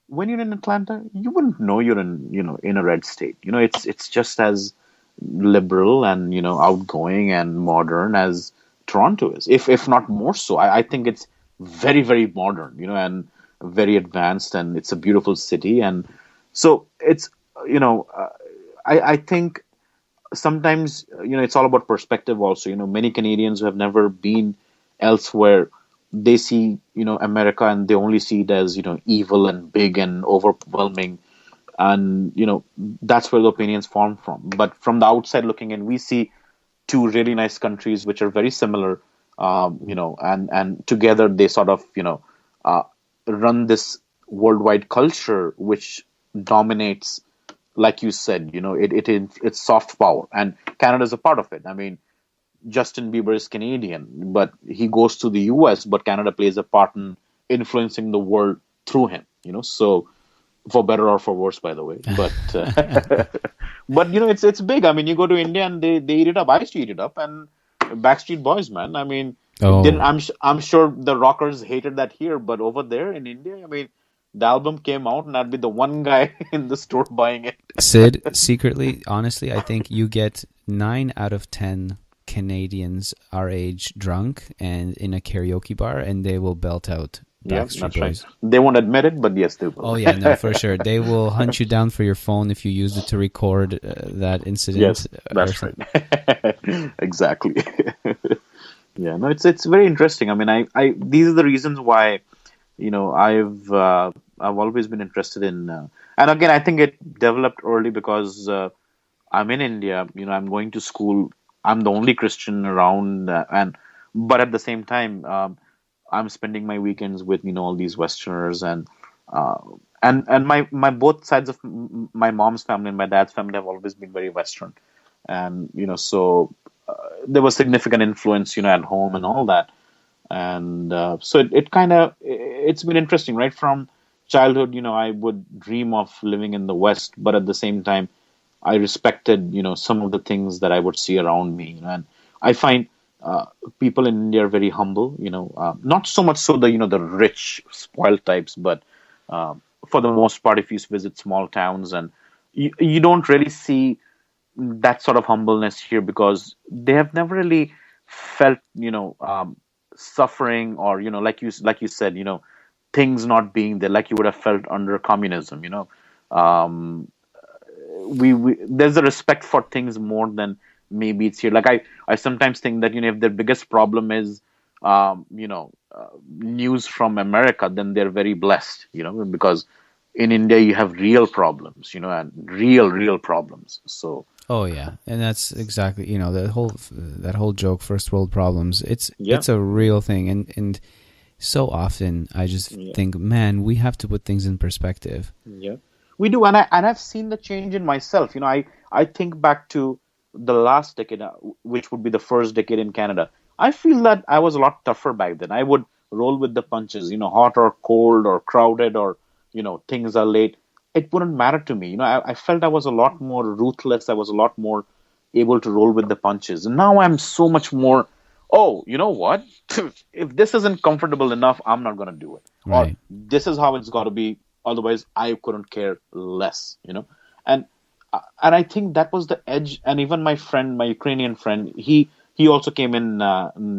S2: when you're in Atlanta, you wouldn't know you're in a red state. It's just as liberal and outgoing and modern as Toronto is, if not more so. I think it's very, very modern, and very advanced, and it's a beautiful city, and so it's I think sometimes it's all about perspective also. Many Canadians who have never been elsewhere, they see America, and they only see it as evil and big and overwhelming, and that's where the opinions form from. But from the outside looking in, we see two really nice countries which are very similar, and together they sort of uh, run this worldwide culture which dominates. Like you said, it's soft power, and Canada is a part of it. I mean, Justin Bieber is Canadian, but he goes to the US, but Canada plays a part in influencing the world through him. So for better or for worse, by the way. But but it's big. I mean, you go to India and they eat it up. I used to eat it up, and Backstreet Boys, man. I mean, it didn't.
S1: Oh,
S2: I'm sure the rockers hated that here, but over there in India, I mean, the album came out, and I'd be the one guy in the store buying it.
S1: Sid, secretly, honestly, I think you get 9 out of 10 Canadians our age drunk and in a karaoke bar, and they will belt out
S2: Yeah,
S1: Backstreet
S2: that's
S1: Boys.
S2: right. They won't admit it, but yes, they
S1: Oh
S2: will.
S1: yeah, no, for sure. They will hunt you down for your phone if you used it to record that incident.
S2: Yes, that's right. Exactly. Yeah, no, it's very interesting. I mean, I these are the reasons why, I've always been interested in, and again, I think it developed early because I'm in India. I'm going to school. I'm the only Christian around, but at the same time, I'm spending my weekends with all these Westerners, uh, and my both sides of my mom's family and my dad's family have always been very Western, and so there was significant influence at home and all that, and so it kind of it's been interesting right from childhood. I would dream of living in the West, but at the same time I respected some of the things that I would see around me, and I find people in India are very humble, not so much so the rich spoiled types, but uh, for the most part if you visit small towns, and you don't really see that sort of humbleness here because they have never really felt suffering, or like you said, things not being there like you would have felt under communism. um, we there's a respect for things more than maybe it's here. Like I sometimes think that if their biggest problem is news from America, then they're very blessed, because in India you have real problems, and real problems. So
S1: Oh yeah, and that's exactly that whole joke, first world problems. It's
S2: yeah,
S1: it's a real thing, and so often I just
S2: yeah,
S1: think, man, we have to put things in perspective.
S2: yeah. We do, and I've seen the change in myself. I think back to the last decade, which would be the first decade in Canada. I feel that I was a lot tougher back then. I would roll with the punches, hot or cold or crowded, or things are late. It wouldn't matter to me. I felt I was a lot more ruthless. I was a lot more able to roll with the punches. And now I'm so much more. Oh, you know what? If this isn't comfortable enough, I'm not going to do it. Or
S1: Right.
S2: this is how it's got to be. Otherwise, I couldn't care less. And and I think that was the edge. And even my friend, my Ukrainian friend, he also came in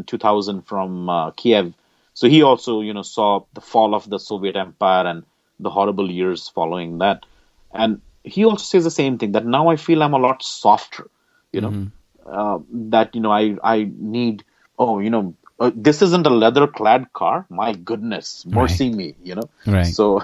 S2: 2000 from Kiev. So he also saw the fall of the Soviet Empire and the horrible years following that. And he also says the same thing, that now I feel I'm a lot softer. You know,
S1: Hmm.
S2: that I need. Oh, this isn't a leather-clad car. My goodness,
S1: Right.
S2: mercy me.
S1: Right.
S2: So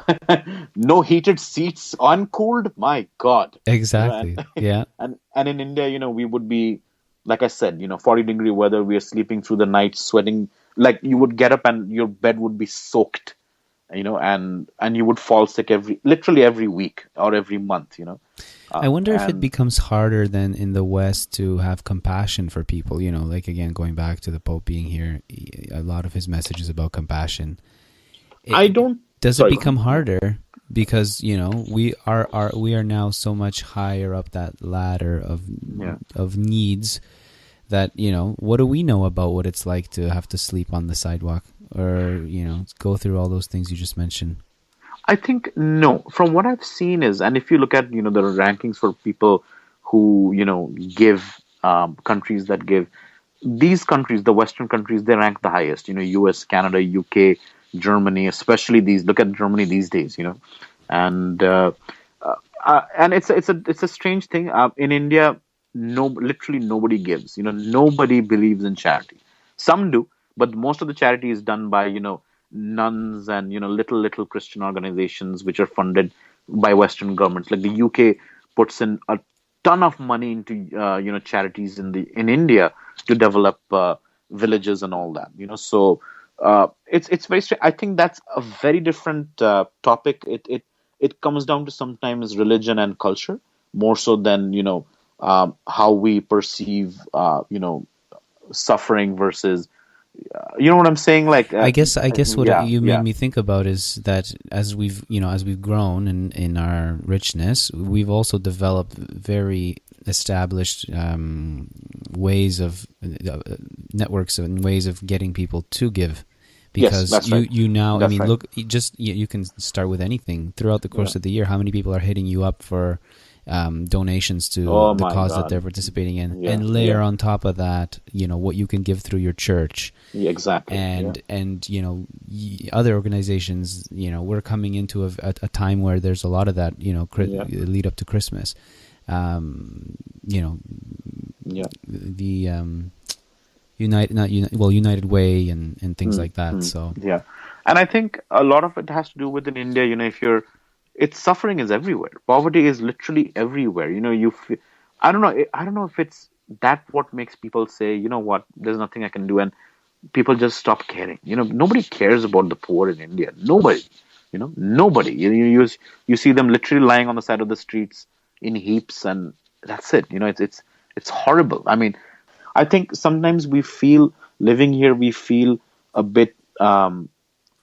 S2: no heated seats, uncooled. My God. And
S1: Exactly. Yeah.
S2: and in India, we would be, like I said, 40-degree weather. We are sleeping through the night, sweating. Like you would get up and your bed would be soaked, and you would fall sick literally every week or every month.
S1: I wonder if it
S2: And
S1: becomes harder than in the West to have compassion for people. Like again, going back to the Pope being here, a lot of his message is about compassion.
S2: I don't.
S1: Does it
S2: Sorry.
S1: become harder because we are now so much higher up that ladder of
S2: Yeah.
S1: of needs that what do we know about what it's like to have to sleep on the sidewalk or go through all those things you just mentioned?
S2: I think no. From what I've seen is, and if you look at the rankings for people who give, countries that give, these countries, the Western countries, they rank the highest. U.S., Canada, U.K., Germany, especially these. Look at Germany these days. And and it's a strange thing. In India, no, literally nobody gives. Nobody believes in charity. Some do, but most of the charity is done by nuns and little Christian organizations which are funded by Western governments. Like the UK puts in a ton of money into charities in India to develop villages and all that. So it's very strange. I think that's a very different topic. It comes down to sometimes religion and culture more so than how we perceive suffering versus You know what I'm saying? Like,
S1: I guess what you made
S2: yeah.
S1: me think about is that as we've grown in our richness, we've also developed very established ways of networks and ways of getting people to give. Because
S2: Yes, that's right.
S1: you now,
S2: That's right.
S1: look, you can start with anything throughout the course of the year. How many people are hitting you up for donations to
S2: Oh
S1: the
S2: my
S1: cause that
S2: God.
S1: they're participating in,
S2: Yeah,
S1: and layer
S2: yeah,
S1: on top of that, what you can give through your church,
S2: yeah, exactly. Yeah,
S1: and other organizations. We're coming into a time where there's a lot of that.
S2: yeah,
S1: Lead up to Christmas.
S2: yeah.
S1: The United Way and things like that.
S2: Hmm.
S1: So
S2: Yeah. And I think a lot of it has to do with in India, if you're, it's suffering is everywhere. Poverty is literally everywhere. I don't know. I don't know if it's that what makes people say, you know what, there's nothing I can do, and people just stop caring. Nobody cares about the poor in India. Nobody. Nobody. You see them literally lying on the side of the streets in heaps, and that's it. It's horrible. I mean, I think sometimes we feel living here, we feel a bit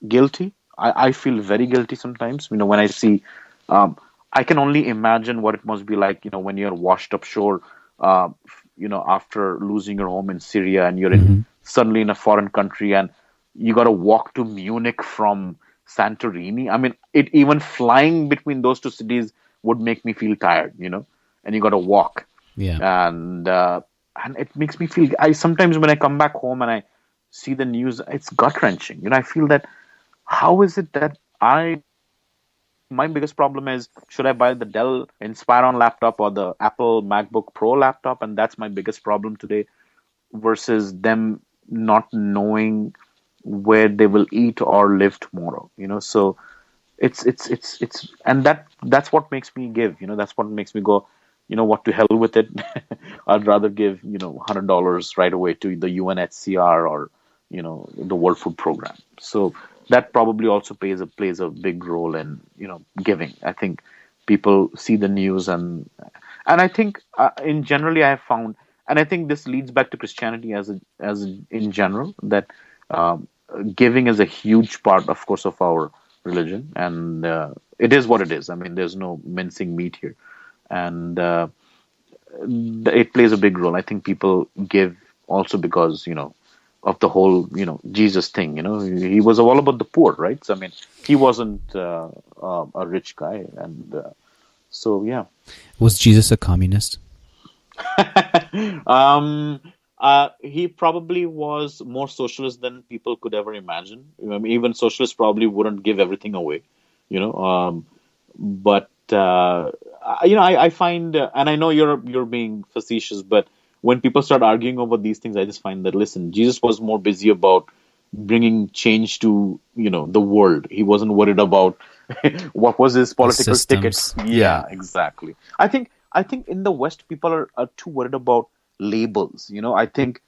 S2: guilty. I feel very guilty sometimes. When I see, I can only imagine what it must be like. When you're washed up shore, after losing your home in Syria, and you're
S1: mhm.
S2: suddenly in a foreign country, and you got to walk to Munich from Santorini. I mean, it even flying between those two cities would make me feel tired. And you got to walk,
S1: Yeah.
S2: and it makes me feel. I sometimes when I come back home and I see the news, it's gut wrenching. I feel that how is it that my biggest problem is, should I buy the Dell Inspiron laptop or the Apple MacBook Pro laptop? And that's my biggest problem today, versus them not knowing where they will eat or live tomorrow. So it's and that's what makes me give. That's what makes me go, what, to hell with it. I'd rather give $100 right away to the UNHCR or the World Food Program. So that probably also plays a big role in giving. I think people see the news, and I think in generally I have found, and I think this leads back to Christianity as in general, that um, giving is a huge part, of course, of our religion, and it is what it is. I mean, there's no mincing meat here, and it plays a big role. I think people give also because of the whole Jesus thing. He was all about the poor, right? So I mean, he wasn't a rich guy, and so yeah.
S1: Was Jesus a communist?
S2: He probably was more socialist than people could ever imagine. I mean, even socialists probably wouldn't give everything away, you know. But I find, and I know you're being facetious, but when people start arguing over these things, I just find that, listen, Jesus was more busy about bringing change to the world. He wasn't worried about what was his
S1: The
S2: political ticket.
S1: systems.
S2: Yeah, exactly. I think in the West people are too worried about labels. I think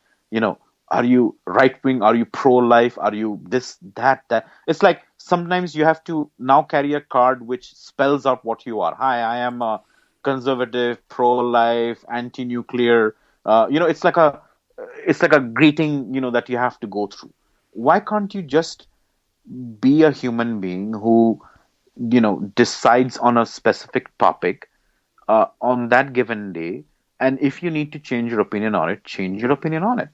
S2: are you right wing? Are you pro life? Are you this that? It's like sometimes you have to now carry a card which spells out what you are. Hi, I am a conservative, pro life, anti nuclear. It's like a greeting that you have to go through. Why can't you just be a human being who decides on a specific topic on that given day, and if you need to change your opinion on it, change your opinion on it.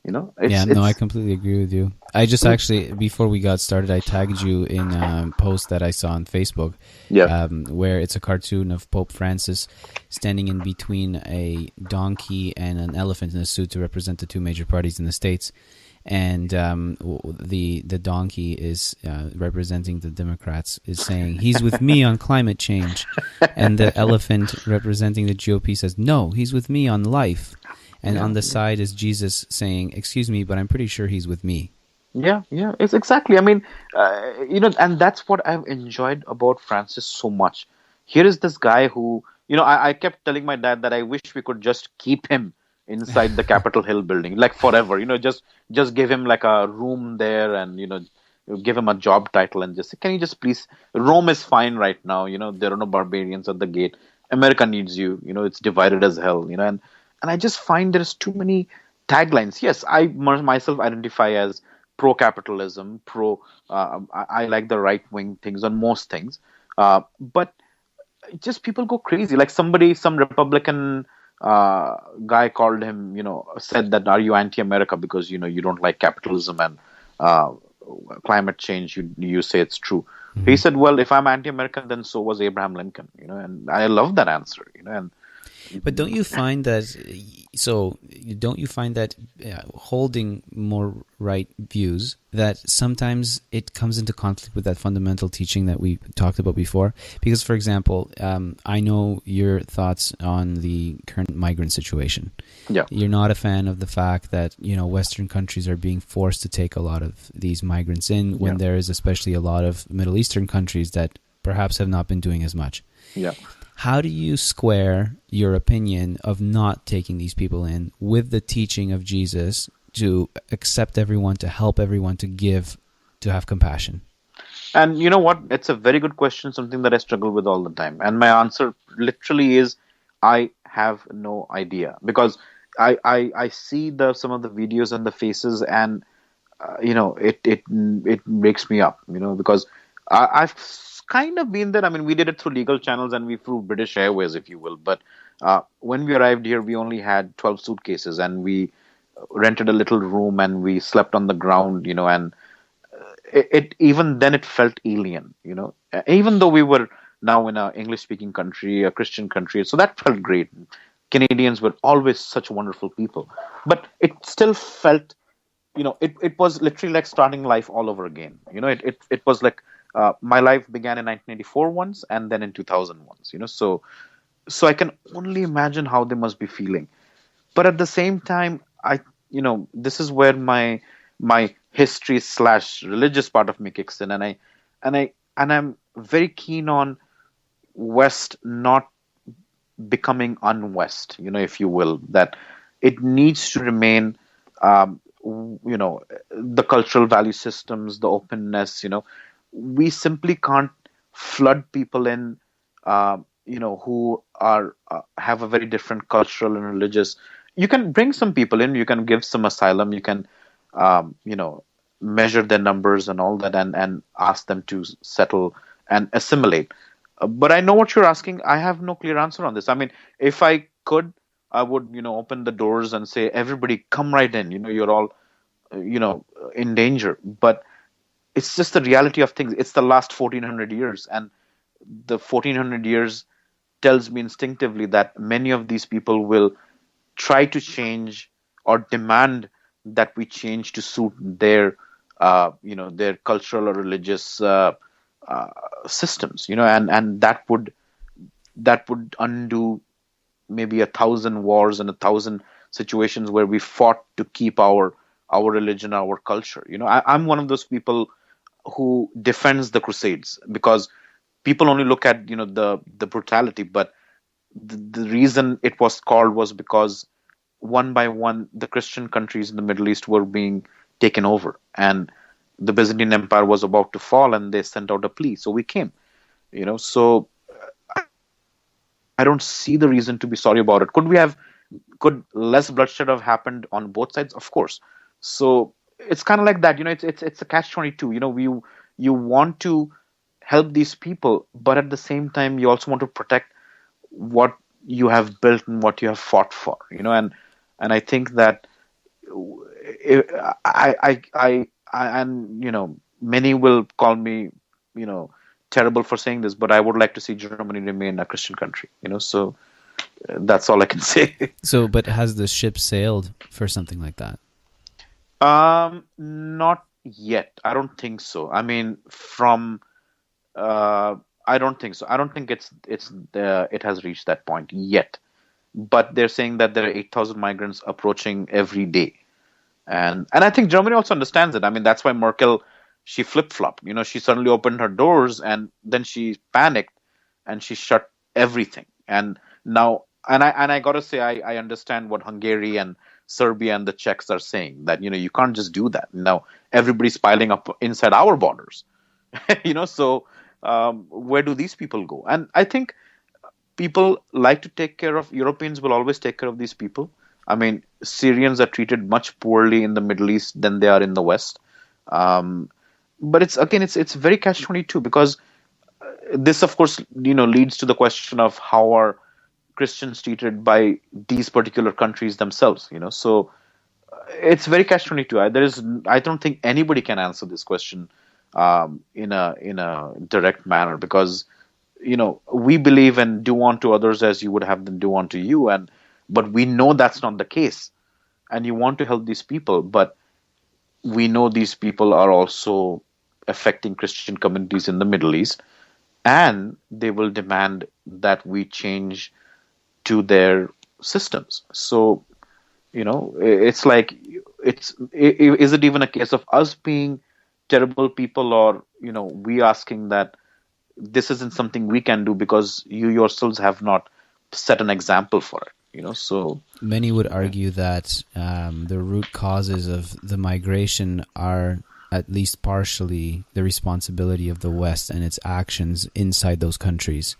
S1: Yeah,
S2: It's
S1: no, I
S2: it's
S1: completely agree with you. I just actually, before we got started, I tagged you in a post that I saw on Facebook,
S2: yeah.
S1: where it's a cartoon of Pope Francis standing in between a donkey and an elephant in a suit to represent the two major parties in the States. And the donkey is representing the Democrats, is saying he's with me on climate change, and the elephant representing the GOP says no, he's with me on life. And on the side is Jesus saying, excuse me, but I'm pretty sure he's with me.
S2: Yeah, yeah, it's exactly. I mean, and that's what I've enjoyed about Francis so much. Here is this guy who, I kept telling my dad that I wish we could just keep him inside the Capitol Hill building, like forever. Just give him like a room there, and give him a job title, and just say, can you just please? Rome is fine right now. There are no barbarians at the gate. America needs you. It's divided as hell. And I just find there's too many taglines. Yes, I myself identify as pro-capitalism, I like the right-wing things on most things, but just people go crazy. Like some Republican uh, guy called him, said that, "Are you anti-America because you don't like capitalism and uh, climate change? You say it's true." He
S1: Mhm.
S2: said, "Well, if I'm anti-American, then so was Abraham Lincoln." And I love that answer. And
S1: But don't you find that, don't you find that holding more right views, that sometimes it comes into conflict with that fundamental teaching that we talked about before? Because, for example, I know your thoughts on the current migrant situation.
S2: yeah,
S1: You're not a fan of the fact that, Western countries are being forced to take a lot of these migrants in, when
S2: yeah,
S1: there is especially a lot of Middle Eastern countries that perhaps have not been doing as much.
S2: yeah.
S1: How do you square your opinion of not taking these people in with the teaching of Jesus to accept everyone, to help everyone, to give, to have compassion?
S2: And you know what? It's a very good question, something that I struggle with all the time. And my answer literally is I have no idea. Because I see some of the videos and the faces, and it breaks me up, because I've kind of been there. I mean, we did it through legal channels and we flew British Airways, if you will. But when we arrived here, we only had 12 suitcases, and we rented a little room and we slept on the ground, and it even then it felt alien, even though we were now in a English speaking country, a Christian country, so that felt great. Canadians were always such wonderful people, but it still felt, it was literally like starting life all over again. It was like my life began in 1984 once, and then in 2000 once. So I can only imagine how they must be feeling. But at the same time, this is where my history slash religious part of me kicks in, and I'm very keen on West not becoming unwest, if you will, that it needs to remain, the cultural value systems, the openness. We simply can't flood people in, who are have a very different cultural and religious. You can bring some people in, you can give some asylum, you can, um, you know, measure their numbers and all that, and ask them to settle and assimilate. But I know what you're asking. I have no clear answer on this. I mean, if I could, I would, open the doors and say, everybody come right in. You're all, in danger. But it's just the reality of things. It's the last 1400 years. And the 1400 years tells me instinctively that many of these people will try to change or demand that we change to suit their cultural or religious uh, systems, and that would undo maybe 1,000 wars and 1,000 situations where we fought to keep our religion, our culture. I'm one of those people who defends the Crusades, because people only look at the brutality, but the reason it was called was because one by one the Christian countries in the Middle East were being taken over, and the Byzantine Empire was about to fall, and they sent out a plea, so we came. So I don't see the reason to be sorry about it. Could less bloodshed have happened on both sides? Of course. So it's kind of like that. It's a catch-22. You want to help these people, but at the same time you also want to protect what you have built and what you have fought for. And I think that and many will call me, you know terrible for saying this, but I would like to see Germany remain a Christian country. So that's all I can say.
S1: So, but has the ship sailed for something like that?
S2: Not yet. I don't think so. I mean, from I don't think so. I don't think it has reached that point yet. But they're saying that there are 8,000 migrants approaching every day, and I think Germany also understands it. I mean, that's why Merkel, she flip flopped. She suddenly opened her doors, and then she panicked, and she shut everything. And now, and I gotta say, I understand what Hungary and Serbia and the Czechs are saying, that you can't just do that. Now everybody's piling up inside our borders. So where do these people go? And I think people like to take care of Europeans will always take care of these people. I mean, Syrians are treated much poorly in the Middle East than they are in the West. Um, but it's very catch-22, because this, of course, leads to the question of how are Christians treated by these particular countries themselves. So it's very catch-22. I don't think anybody can answer this question in a direct manner, because we believe and do unto others as you would have them do unto you, but we know that's not the case, and you want to help these people, but we know these people are also affecting Christian communities in the Middle East, and they will demand that we change to their systems. So, it's like, is it even a case of us being terrible people, or we asking that this isn't something we can do because you yourselves have not set an example for it? So
S1: Many would argue that the root causes of the migration are at least partially the responsibility of the West and its actions inside those countries.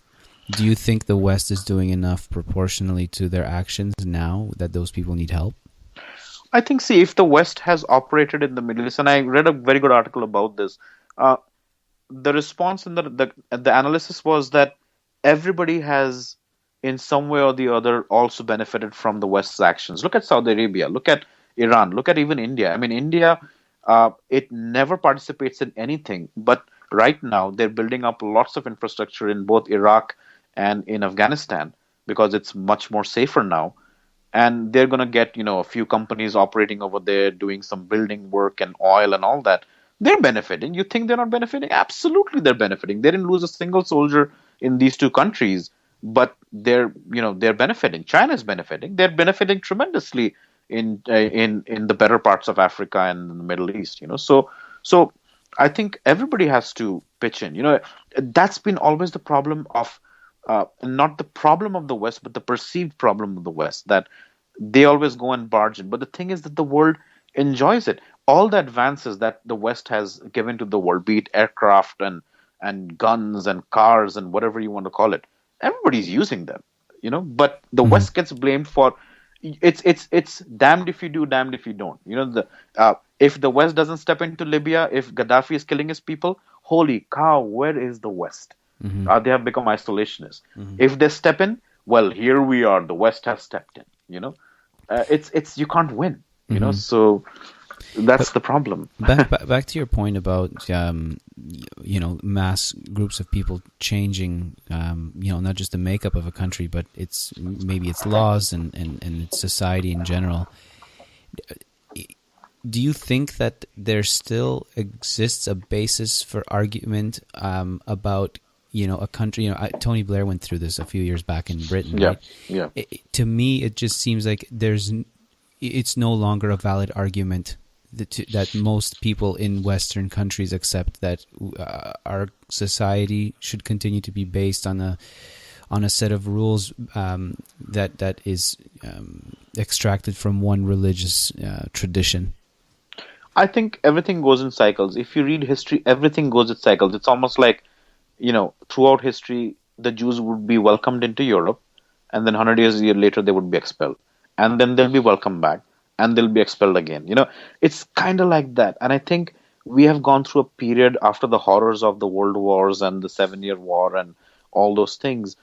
S1: Do you think the West is doing enough proportionally to their actions now that those people need help?
S2: I think, see, if the West has operated in the Middle East, and I read a very good article about this, uh, the response and the analysis was that everybody has, in some way or the other, also benefited from the West's actions. Look at Saudi Arabia, look at Iran, look at even India. I mean, India, it never participates in anything, but right now they're building up lots of infrastructure in both Iraq and in Afghanistan, because it's much more safer now. And they're going to get, a few companies operating over there doing some building work and oil and all that. They're benefiting. You think they're not benefiting? Absolutely, they're benefiting. They didn't lose a single soldier in these two countries, but they're benefiting. China's benefiting. They're benefiting tremendously in the better parts of Africa and in the Middle East. So I think everybody has to pitch in. That's been always the problem of, not the problem of the West, but the perceived problem of the West, that they always go and barge in. But the thing is that the world enjoys it. All the advances that the West has given to the world, be it aircraft and guns and cars and whatever you want to call it, everybody's using them. But the West gets blamed for, it's damned if you do, damned if you don't. If the West doesn't step into Libya, if Gaddafi is killing his people, holy cow, where is the West? They have become isolationists. If they step in, well, here we are. The West has stepped in. It's you can't win. So that's the problem.
S1: Back to your point about mass groups of people changing, not just the makeup of a country, but maybe its laws and its society in general. Do you think that there still exists a basis for argument about a country? Tony Blair went through this a few years back in Britain.
S2: Yeah,
S1: right?
S2: yeah.
S1: To me, it just seems like it's no longer a valid argument that most people in Western countries accept that our society should continue to be based on a set of rules that is extracted from one religious tradition.
S2: I think everything goes in cycles. If you read history, everything goes in cycles. It's almost like, throughout history, the Jews would be welcomed into Europe, and then 100 years later, they would be expelled. And then they'll be welcomed back, and they'll be expelled again. It's kind of like that. And I think we have gone through a period after the horrors of the World Wars and the 7-Year War and all those things,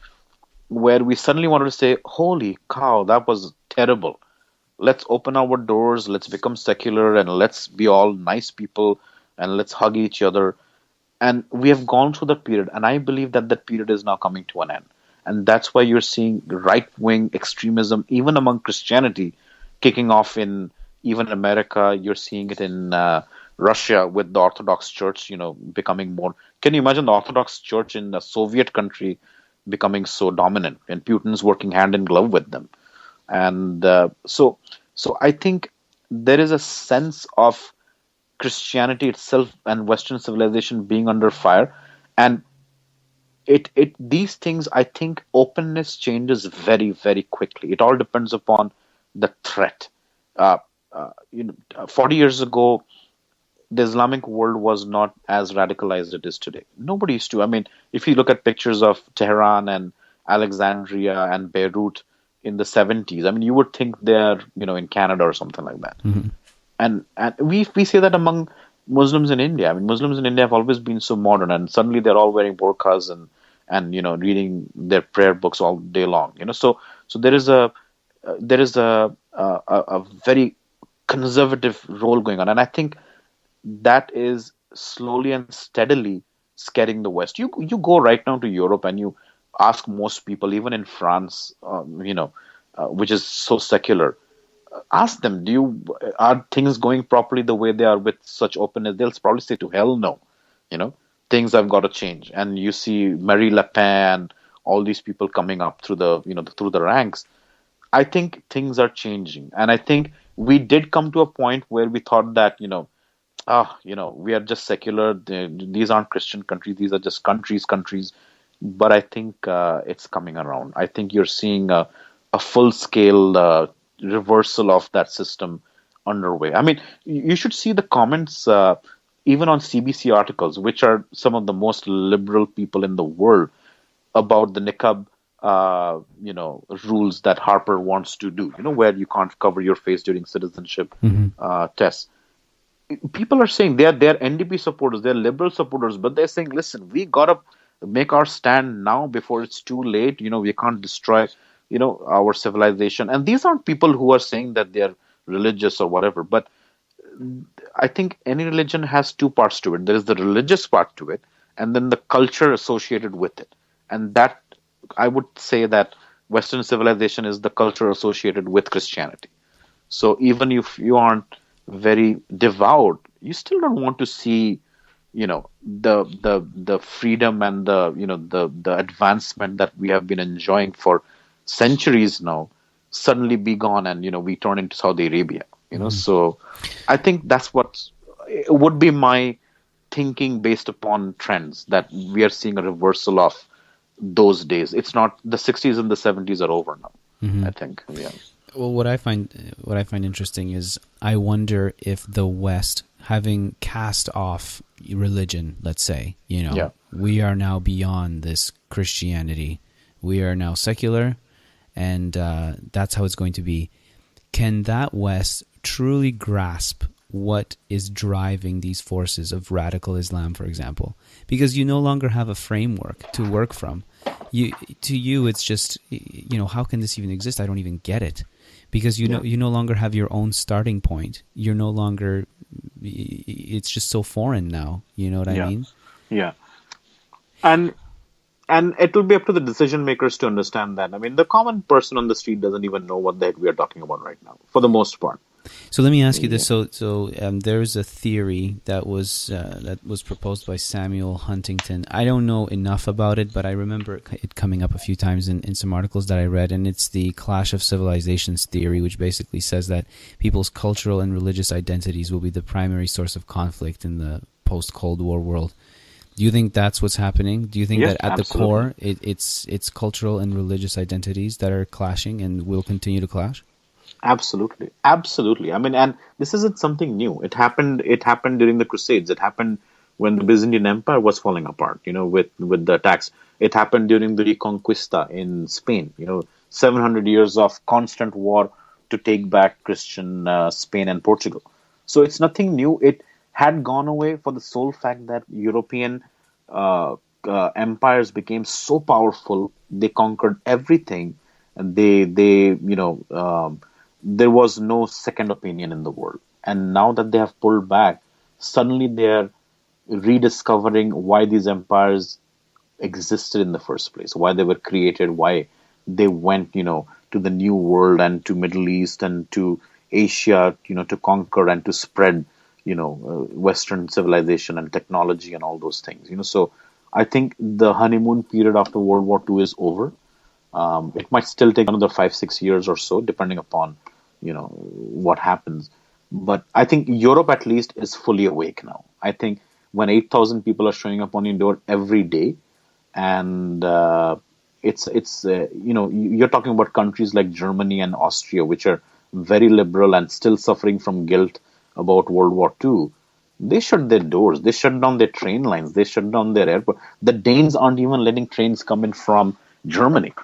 S2: where we suddenly wanted to say, holy cow, that was terrible. Let's open our doors, let's become secular, and let's be all nice people, and let's hug each other. And we have gone through that period, and I believe that period is now coming to an end. And that's why you're seeing right-wing extremism, even among Christianity, kicking off in even America. You're seeing it in Russia with the Orthodox Church, becoming more. Can you imagine the Orthodox Church in a Soviet country becoming so dominant, and Putin's working hand in glove with them? And so I think there is a sense of Christianity itself and Western civilization being under fire, and these things, I think openness changes very, very quickly. It all depends upon the threat. 40 years ago, the Islamic world was not as radicalized as it is today. Nobody used to. I mean, if you look at pictures of Tehran and Alexandria and Beirut in the 70s, I mean, you would think they're, in Canada or something like that.
S1: Mm-hmm.
S2: And we say that among Muslims in India. I mean, Muslims in India have always been so modern, and suddenly they're all wearing burqas and reading their prayer books all day long. So there is a very conservative role going on, and I think that is slowly and steadily scaring the West. You go right now to Europe and you ask most people, even in France, which is so secular, ask them, are things going properly the way they are with such openness? They'll probably say to hell no. You know, things have got to change. And you see Marie Le Pen, all these people coming up through the ranks. I think things are changing, and I think we did come to a point where we thought that we are just secular. These aren't Christian countries. These are just countries. But I think it's coming around. I think you're seeing a full-scale reversal of that system underway. I mean, you should see the comments even on CBC articles, which are some of the most liberal people in the world, about the niqab, rules that Harper wants to do. Where you can't cover your face during citizenship tests. People are saying they're NDP supporters, they're liberal supporters, but they're saying, listen, we gotta make our stand now before it's too late. We can't destroy, our civilization. And these aren't people who are saying that they're religious or whatever, but I think any religion has two parts to it. There is the religious part to it, and then the culture associated with it. And that, I would say that Western civilization is the culture associated with Christianity. So even if you aren't very devout, you still don't want to see, the freedom and the advancement that we have been enjoying for centuries now suddenly be gone, and we turn into Saudi Arabia. So I think that's what it would be my thinking based upon trends, that we are seeing a reversal of those days. It's not the 60s and the 70s are over now. I think. Yeah.
S1: Well, what I find interesting is I wonder if the West, having cast off religion, let's say, we are now beyond this Christianity. We are now secular, and that's how it's going to be. Can that West truly grasp what is driving these forces of radical Islam, for example? Because you no longer have a framework to work from. To you, it's just, how can this even exist? I don't even get it. Because you no longer have your own starting point. You're no longer, it's just so foreign now. You know what I mean?
S2: Yeah. And it will be up to the decision makers to understand that. I mean, the common person on the street doesn't even know what the heck we are talking about right now, for the most part.
S1: So let me ask you this. So there's a theory that was proposed by Samuel Huntington. I don't know enough about it, but I remember it coming up a few times in some articles that I read, and it's the clash of civilizations theory, which basically says that people's cultural and religious identities will be the primary source of conflict in the post-Cold War world. Do you think that's what's happening? Do you think that at
S2: absolutely.
S1: the core, it's cultural and religious identities that are clashing and will continue to clash?
S2: Absolutely. I mean, and this isn't something new. It happened during the Crusades. It happened when the Byzantine Empire was falling apart, with the attacks. It happened during the Reconquista in Spain, 700 years of constant war to take back Christian Spain and Portugal. So it's nothing new. It had gone away for the sole fact that European empires became so powerful. They conquered everything, and there was no second opinion in the world. And now that they have pulled back, suddenly they're rediscovering why these empires existed in the first place, why they were created, why they went, to the New World and to Middle East and to Asia, to conquer and to spread, Western civilization and technology and all those things. So I think the honeymoon period after World War II is over. It might still take another 5-6 years or so, depending upon, what happens. But I think Europe at least is fully awake now. I think when 8,000 people are showing up on your door every day, and you're talking about countries like Germany and Austria, which are very liberal and still suffering from guilt about World War II. They shut their doors. They shut down their train lines. They shut down their airport. The Danes aren't even letting trains come in from Germany.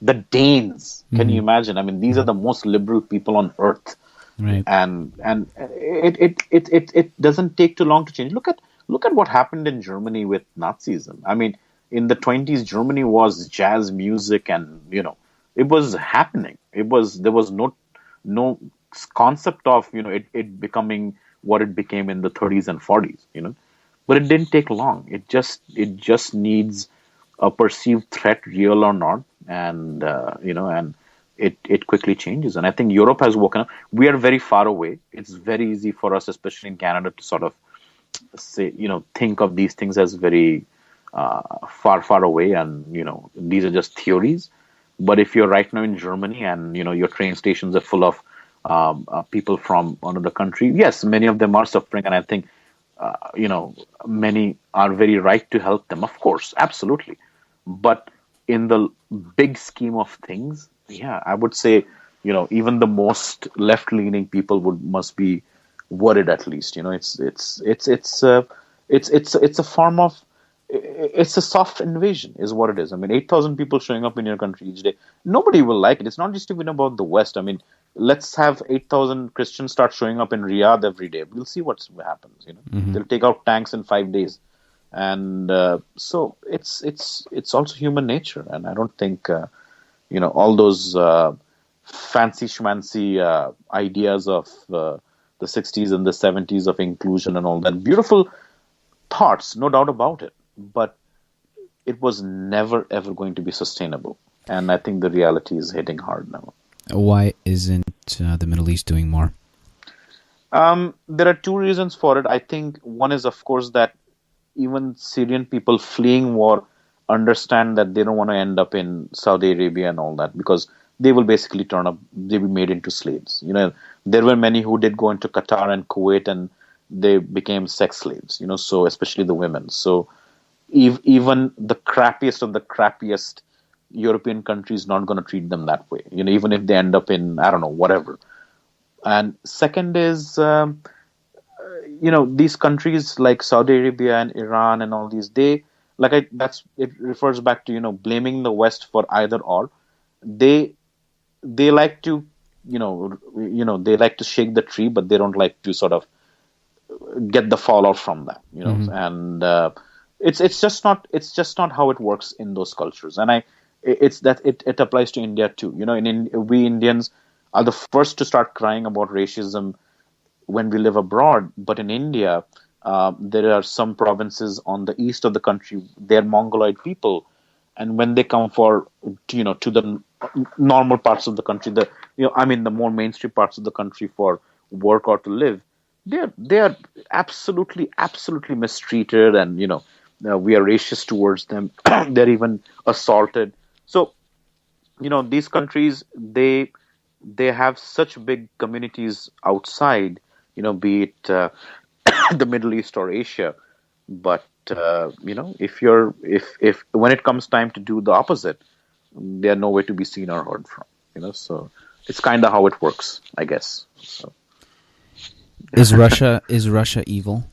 S2: The Danes, can you
S1: Mhm.
S2: imagine? I mean, these are the most liberal people on earth,
S1: Right.
S2: and it doesn't take too long to change. Look at what happened in Germany with Nazism. I mean, in the 20s, Germany was jazz music, and it was happening. There was no concept of it becoming what it became in the 30s and 40s. But it didn't take long. It just needs a perceived threat, real or not, and it quickly changes. And I think Europe has woken up. We are very far away. It's very easy for us, especially in Canada, to sort of say, think of these things as very far away, and these are just theories. But if you're right now in Germany, and your train stations are full of people from another country, yes, many of them are suffering, and I think many are very right to help them, of course, absolutely. But in the big scheme of things, yeah, I would say, even the most left-leaning people must be worried, at least. It's a form of, it's a soft invasion, is what it is. I mean, 8,000 people showing up in your country each day. Nobody will like it. It's not just even about the West. I mean, let's have 8,000 Christians start showing up in Riyadh every day. We'll see what happens.
S1: Mhm.
S2: They'll take out tanks in 5 days, and so it's also human nature. And I don't think all those fancy schmancy ideas of the 60s and the 70s of inclusion and all that, beautiful thoughts, no doubt about it, but it was never ever going to be sustainable. And I think the reality is hitting hard now.
S1: Why isn't the Middle East doing more?
S2: There are two reasons for it. I think one is, of course, that even Syrian people fleeing war understand that they don't want to end up in Saudi Arabia and all that, because they will basically turn up, they will be made into slaves. There were many who did go into Qatar and Kuwait, and they became sex slaves, so especially the women. So even the crappiest of the crappiest European countries not going to treat them that way, even if they end up in, I don't know, whatever. And second is, these countries like Saudi Arabia and Iran and all these, it refers back to, blaming the West for either or. They like to, they like to shake the tree, but they don't like to sort of get the fallout from that, and it's just not how it works in those cultures. And it applies to India too. We Indians are the first to start crying about racism when we live abroad, but in India, there are some provinces on the east of the country, they're Mongoloid people, and when they come to the normal parts of the country, the more mainstream parts of the country for work or to live, they are absolutely mistreated, and we are racist towards them. They're even assaulted. So these countries, they have such big communities outside, be it the Middle East or Asia. But if when it comes time to do the opposite, they are nowhere to be seen or heard from. So it's kind of how it works, I guess. So.
S1: Is Russia evil?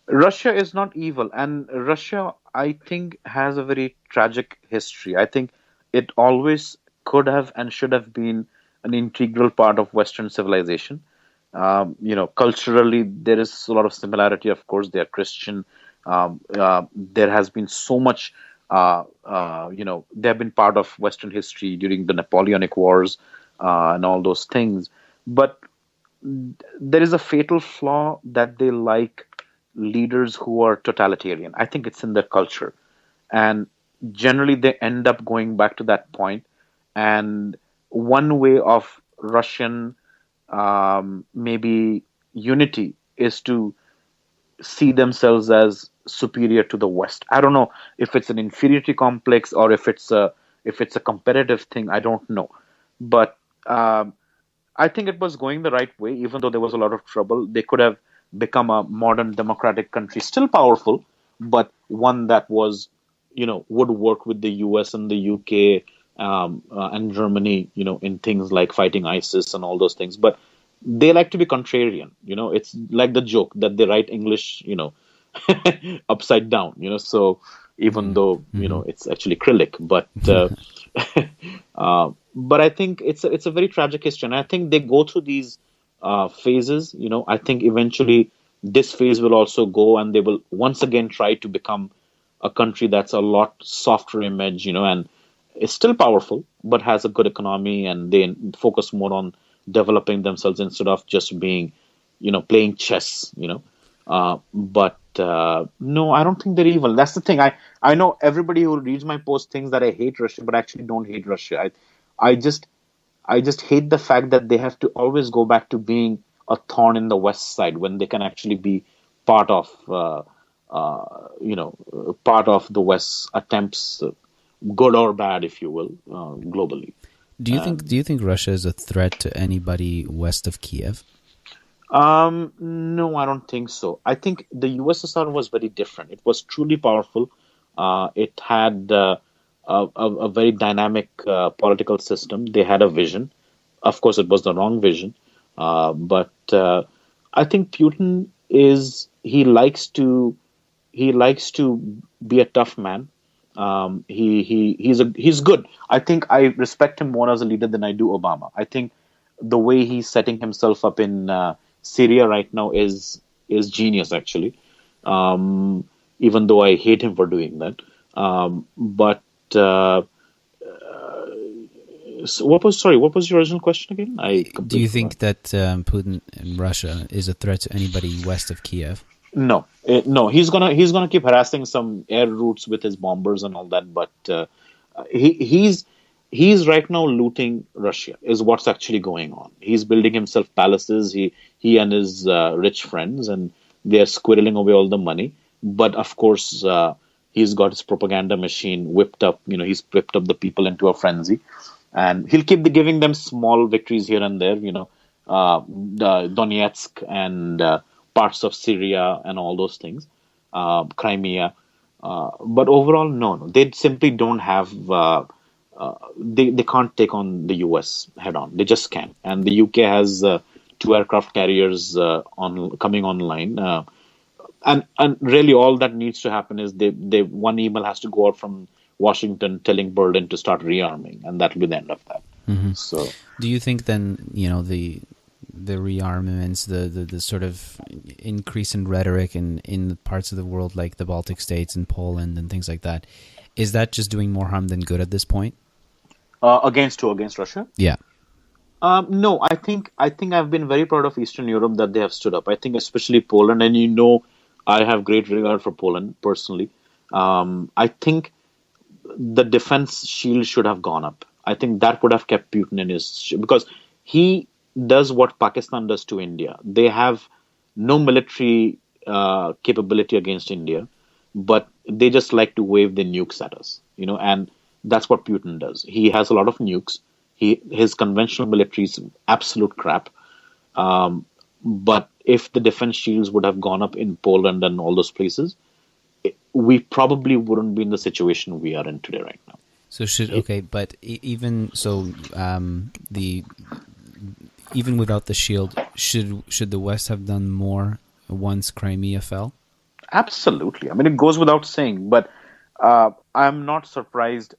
S2: Russia is not evil, and Russia, I think, has a very tragic history. I think it always could have and should have been an integral part of Western civilization. Culturally, there is a lot of similarity. Of course, they are Christian. There has been so much. They have been part of Western history during the Napoleonic Wars and all those things. But there is a fatal flaw that they like leaders who are totalitarian. I think it's in their culture. And generally, they end up going back to that point. And one way of Russian maybe unity is to see themselves as superior to the West. I don't know if it's an inferiority complex or if it's a competitive thing. I don't know, but I think it was going the right way. Even though there was a lot of trouble, they could have become a modern democratic country, still powerful, but one that was, would work with the US and the UK and Germany, in things like fighting ISIS and all those things. But they like to be contrarian. It's like the joke that they write English, upside down. So even though it's actually Cyrillic, but But I think it's a very tragic history, and I think they go through these phases. I think eventually this phase will also go, and they will once again try to become a country that's a lot softer image, and is still powerful, but has a good economy, and they focus more on developing themselves instead of just being, playing chess. But no, I don't think they're evil. That's the thing. I know everybody who reads my post thinks that I hate Russia, but I actually don't hate Russia. I just I just hate the fact that they have to always go back to being a thorn in the West side when they can actually be part of part of the West's attempts, good or bad, if you will, globally.
S1: Do you think Russia is a threat to anybody west of Kiev?
S2: No, I don't think so. I think the USSR was very different. It was truly powerful. It had a very dynamic political system. They had a vision. Of course, it was the wrong vision. But I think Putin he likes to be a tough man. He's good. I think I respect him more as a leader than I do Obama. I think the way he's setting himself up in Syria right now is genius, actually. Even though I hate him for doing that. But so what was your original question again?
S1: Do you think that Putin in Russia is a threat to anybody west of Kiev?
S2: No. He's gonna keep harassing some air routes with his bombers and all that. But he's right now looting Russia. Is what's actually going on. He's building himself palaces. He and his rich friends, and they are squirreling away all the money. But of course, he's got his propaganda machine whipped up. He's whipped up the people into a frenzy, and he'll keep giving them small victories here and there. Donetsk and parts of Syria and all those things, Crimea. But overall, no, they simply don't have. They can't take on the US head on. They just can't. And the UK has 2 aircraft carriers coming online. And really, all that needs to happen is they one email has to go out from Washington telling Berlin to start rearming, and that will be the end of that.
S1: Mm-hmm.
S2: So,
S1: do you think then the rearmaments, the sort of increase in rhetoric in parts of the world like the Baltic states and Poland and things like that, is that just doing more harm than good at this point?
S2: Against Russia?
S1: Yeah.
S2: No, I think I've been very proud of Eastern Europe that they have stood up. I think especially Poland, and I have great regard for Poland personally. I think the defense shield should have gone up. I think that would have kept Putin in his because he does what Pakistan does to India. They have no military capability against India, but they just like to wave the nukes at us, and that's what Putin does. He has a lot of nukes. His conventional military is absolute crap. But if the defense shields would have gone up in Poland and all those places, we probably wouldn't be in the situation we are in today right now.
S1: So but even so, even without the shield, should the West have done more once Crimea fell?
S2: Absolutely. I mean, it goes without saying, but I'm not surprised.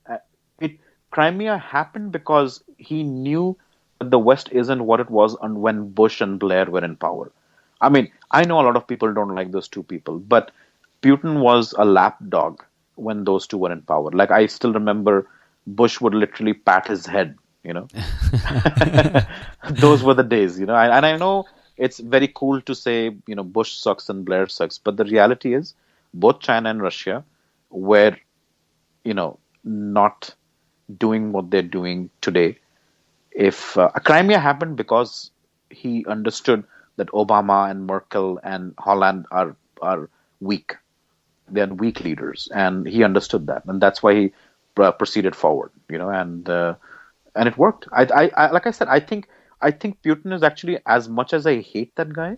S2: Crimea happened because he knew that the West isn't what it was when Bush and Blair were in power. I mean, I know a lot of people don't like those two people, but Putin was a lapdog when those two were in power. Like, I still remember Bush would literally pat his head, Those were the days, And I know it's very cool to say, Bush sucks and Blair sucks, but the reality is both China and Russia were, not doing what they're doing today. If Crimea happened because he understood that Obama and Merkel and Holland are weak. They are weak leaders, and he understood that, and that's why he proceeded forward. And it worked. I like I said, I think Putin is actually, as much as I hate that guy,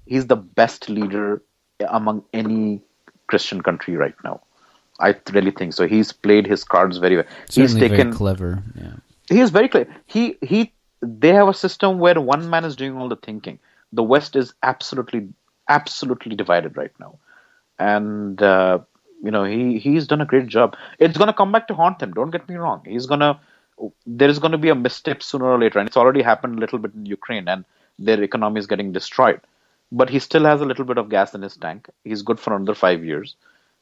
S2: he's the best leader among any Christian country right now. I really think so. He's played his cards very well.
S1: Certainly very clever. Yeah.
S2: He is very clever. They have a system where one man is doing all the thinking. The West is absolutely divided right now, and he's done a great job. It's going to come back to haunt him. Don't get me wrong. He's going to there is going to be a misstep sooner or later, and it's already happened a little bit in Ukraine, and their economy is getting destroyed. But he still has a little bit of gas in his tank. He's good for another 5 years,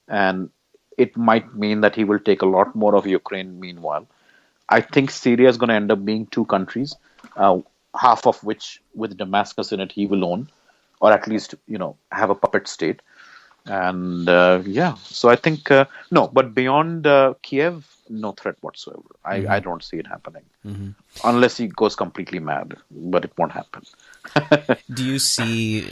S2: and it might mean that he will take a lot more of Ukraine meanwhile. I think Syria is going to end up being two countries, uh, half of which, with Damascus in it, he will own, or at least have a puppet state. And yeah, so I think no, but beyond Kiev, no threat whatsoever. I don't see it happening unless he goes completely mad, but it won't happen.
S1: Do you see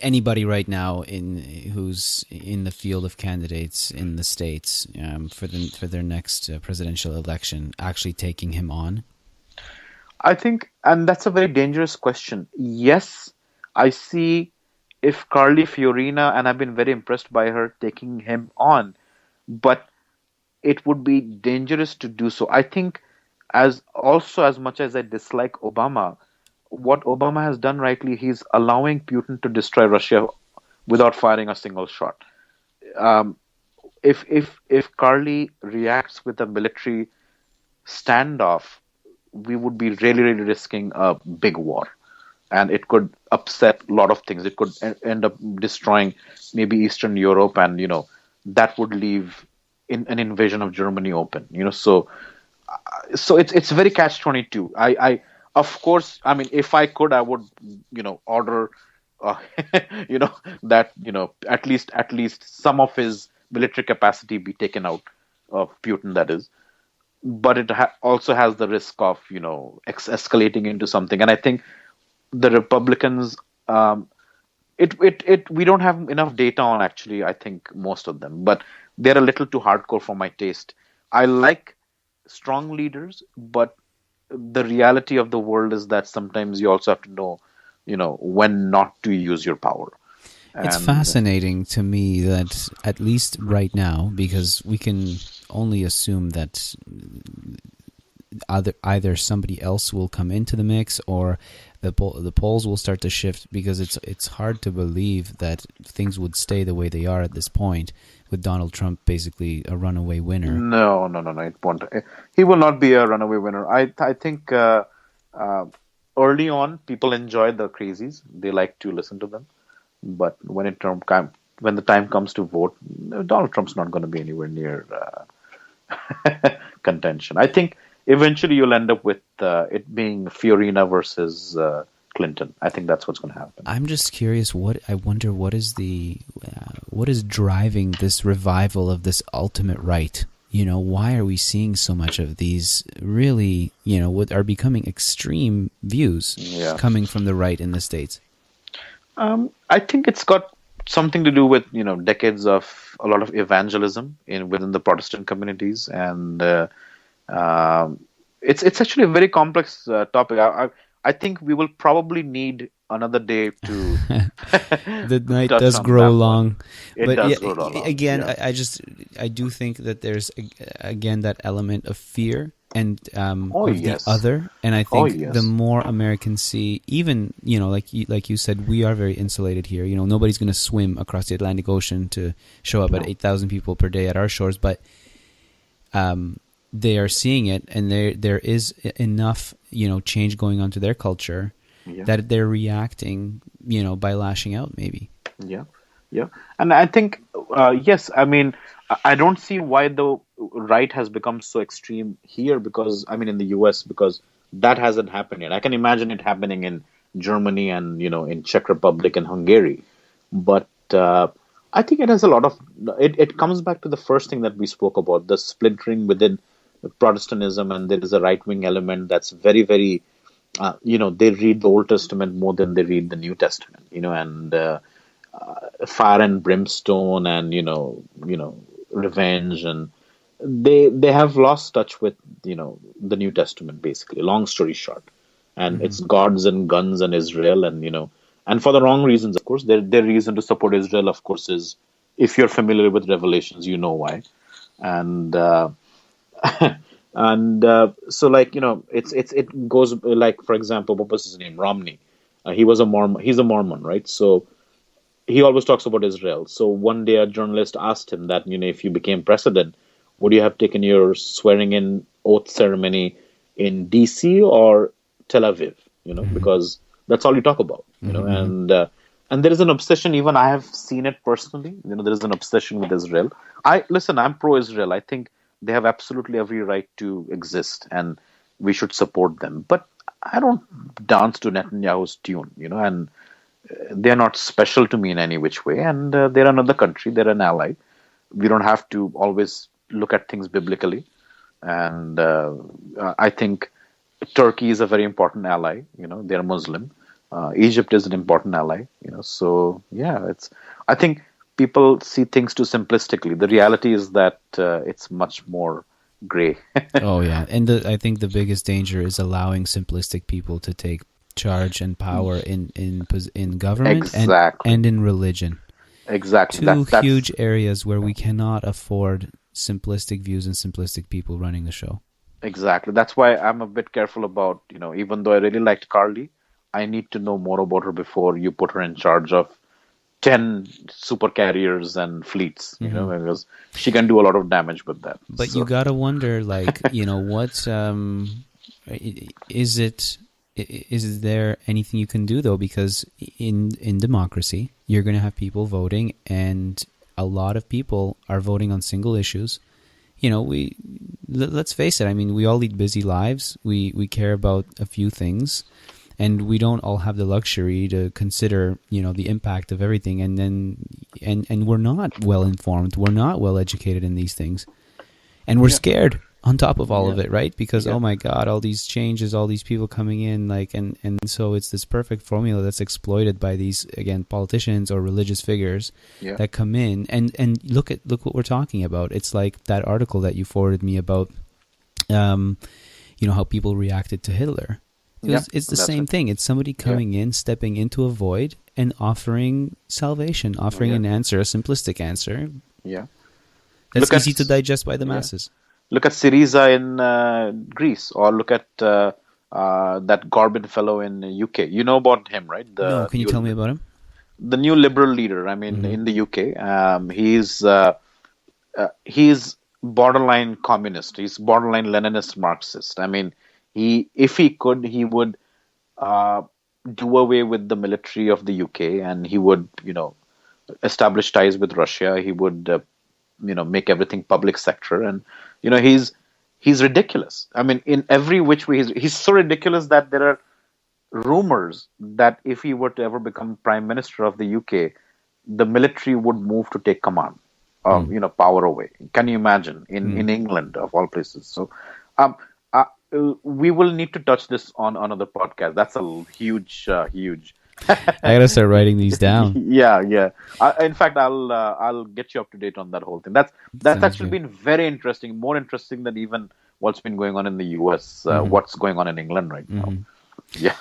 S1: anybody right now who's in the field of candidates in the States for their next presidential election actually taking him on?
S2: I think, and that's a very dangerous question. Yes, I see if Carly Fiorina, and I've been very impressed by her taking him on, but it would be dangerous to do so. I think, as much as I dislike Obama, what Obama has done rightly, he's allowing Putin to destroy Russia without firing a single shot. Um, if Carly reacts with a military standoff, we would be really, really risking a big war. And it could upset a lot of things. It could end up destroying maybe Eastern Europe, and that would leave an invasion of Germany open. So it's very catch-22. I of course, I mean, if I could, I would order that at least some of his military capacity be taken out of Putin. That is, but it also has the risk of escalating into something. And I think the Republicans, we don't have enough data on, actually, I think, most of them, but they're a little too hardcore for my taste. I like strong leaders, but the reality of the world is that sometimes you also have to know, when not to use your power.
S1: It's fascinating to me that, at least right now, because we can only assume that either somebody else will come into the mix, or the polls will start to shift, because it's hard to believe that things would stay the way they are at this point, with Donald Trump basically a runaway winner.
S2: No, it won't. He will not be a runaway winner. I think early on, people enjoy the crazies. They like to listen to them. But when the time comes to vote, Donald Trump's not going to be anywhere near contention. I think eventually you'll end up with it being Fiorina versus Clinton. I think that's what's going to happen.
S1: I'm just curious. What is driving this revival of this ultimate right? Why are we seeing so much of these really, what are becoming extreme views coming from the right in the States?
S2: I think it's got something to do with decades of a lot of evangelism within the Protestant communities, and it's actually a very complex topic. I think we will probably need another day to.
S1: The night does grow long,
S2: it does grow long.
S1: Again, I do think that there's again that element of fear and the other, and I think the more Americans see, even like you said, we are very insulated here. Nobody's going to swim across the Atlantic Ocean to show up at 8,000 people per day at our shores, but they are seeing it, and there is enough change going on to their culture that they're reacting by lashing out, maybe.
S2: Yeah, and I think yes, I mean, I don't see why the right has become so extreme here, because in the US, because that hasn't happened yet. I can imagine it happening in Germany and in Czech Republic and Hungary, but I think it has a lot of it comes back to the first thing that we spoke about, the splintering within Protestantism, and there is a right-wing element that's very, very they read the Old Testament more than they read the New Testament, and fire and brimstone and revenge, and they have lost touch with the New Testament, basically, long story short. And it's gods and guns and Israel, and for the wrong reasons, of course. Their reason to support Israel, of course, is, if you're familiar with Revelations, you know why. And so it goes, like, for example, what was his name? Romney. He was a Mormon. He's a Mormon, right? So he always talks about Israel. So one day a journalist asked him that, if you became president, would you have taken your swearing in oath ceremony in DC or Tel Aviv? Because that's all you talk about. And there is an obsession. Even I have seen it personally. There is an obsession with Israel. I'm pro-Israel. I think they have absolutely every right to exist, and we should support them. But I don't dance to Netanyahu's tune, and they're not special to me in any which way. And they're another country. They're an ally. We don't have to always look at things biblically. And I think Turkey is a very important ally. They're Muslim. Egypt is an important ally. So yeah, I think people see things too simplistically. The reality is that it's much more gray.
S1: Oh yeah, and I think the biggest danger is allowing simplistic people to take charge and power in government
S2: Exactly.
S1: and in religion.
S2: Exactly.
S1: Two huge areas where we cannot afford simplistic views and simplistic people running the show.
S2: Exactly. That's why I'm a bit careful about, even though I really liked Carly, I need to know more about her before you put her in charge of 10 super carriers and fleets, because she can do a lot of damage with that.
S1: But you gotta wonder, what is there anything you can do though? Because in democracy, you're going to have people voting, and a lot of people are voting on single issues. Let's face it. I mean, we all lead busy lives. We care about a few things. And we don't all have the luxury to consider, the impact of everything. And we're not well informed. We're not well educated in these things. And we're scared on top of all of it, right? Because, oh my God, all these changes, all these people coming in, and so it's this perfect formula that's exploited by these, again, politicians or religious figures that come in. And look what we're talking about. It's like that article that you forwarded me about, how people reacted to Hitler. It's the same thing. It's somebody coming in, stepping into a void, and offering salvation, offering an answer, a simplistic answer.
S2: Yeah.
S1: That's easy to digest by the masses.
S2: Look at Syriza in Greece, or look at that Corbyn fellow in the UK. You know about him, right?
S1: No, can you tell me about him?
S2: The new Liberal leader, in the UK. He's borderline communist. He's borderline Leninist Marxist. If he could, he would do away with the military of the UK, and he would, establish ties with Russia. He would, make everything public sector, and he's ridiculous. In every which way, he's so ridiculous that there are rumors that if he were to ever become Prime Minister of the UK, the military would move to take command, power away. Can you imagine in England of all places? So, we will need to touch this on another podcast. That's a huge.
S1: I gotta start writing these down.
S2: Yeah. In fact, I'll get you up to date on that whole thing. That's actually been very interesting, more interesting than even what's been going on in the US. What's going on in England right now. Yeah.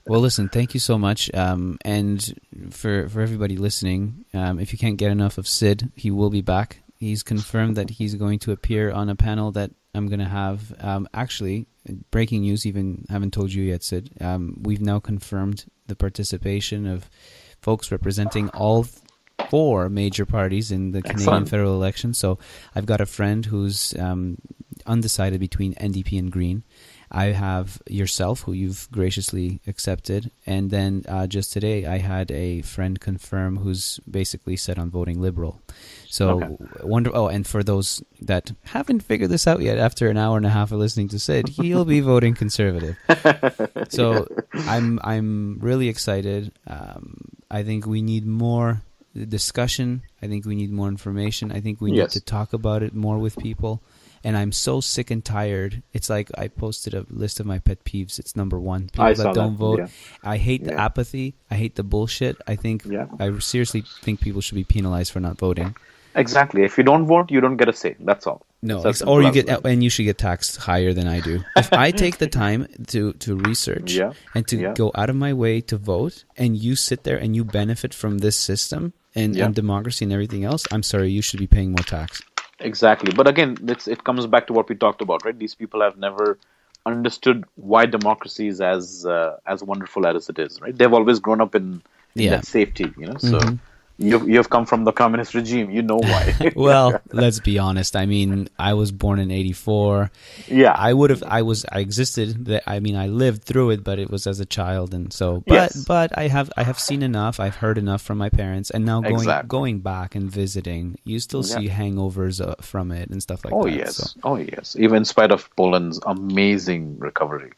S1: Well, listen, thank you so much. And for everybody listening, if you can't get enough of Sid, he will be back. He's confirmed that he's going to appear on a panel that I'm going to have. Actually, breaking news, even haven't told you yet, Sid. We've now confirmed the participation of folks representing all 4 major parties in the Canadian federal election. So I've got a friend who's undecided between NDP and Green. I have yourself, who you've graciously accepted. And then just today, I had a friend confirm who's basically set on voting Liberal. So, and for those that haven't figured this out yet, after an hour and a half of listening to Sid, he'll be voting Conservative. So I'm really excited. I think we need more discussion. I think we need more information. I think we need to talk about it more with people. And I'm so sick and tired. It's like I posted a list of my pet peeves. It's number 1. People that don't vote. Yeah. I hate the apathy. I hate the bullshit. I seriously think people should be penalized for not voting.
S2: Exactly. If you don't vote, you don't get a say. That's all.
S1: No, or you should get taxed higher than I do. If I take the time to research and to go out of my way to vote, and you sit there and you benefit from this system and democracy and everything else, I'm sorry, you should be paying more tax.
S2: Exactly. But again, it comes back to what we talked about, right? These people have never understood why democracy is as wonderful as it is, right? They've always grown up in that safety, So You've come from the communist regime. You know why.
S1: Well, let's be honest. I mean, I was born in '84.
S2: Yeah.
S1: I existed. I mean, I lived through it, but it was as a child, and so.
S2: Yes.
S1: But I have seen enough. I've heard enough from my parents, and now
S2: Exactly.
S1: going back and visiting, you still see hangovers from it and stuff like that.
S2: Yes.
S1: So.
S2: Oh, yes. Even in spite of Poland's amazing recovery.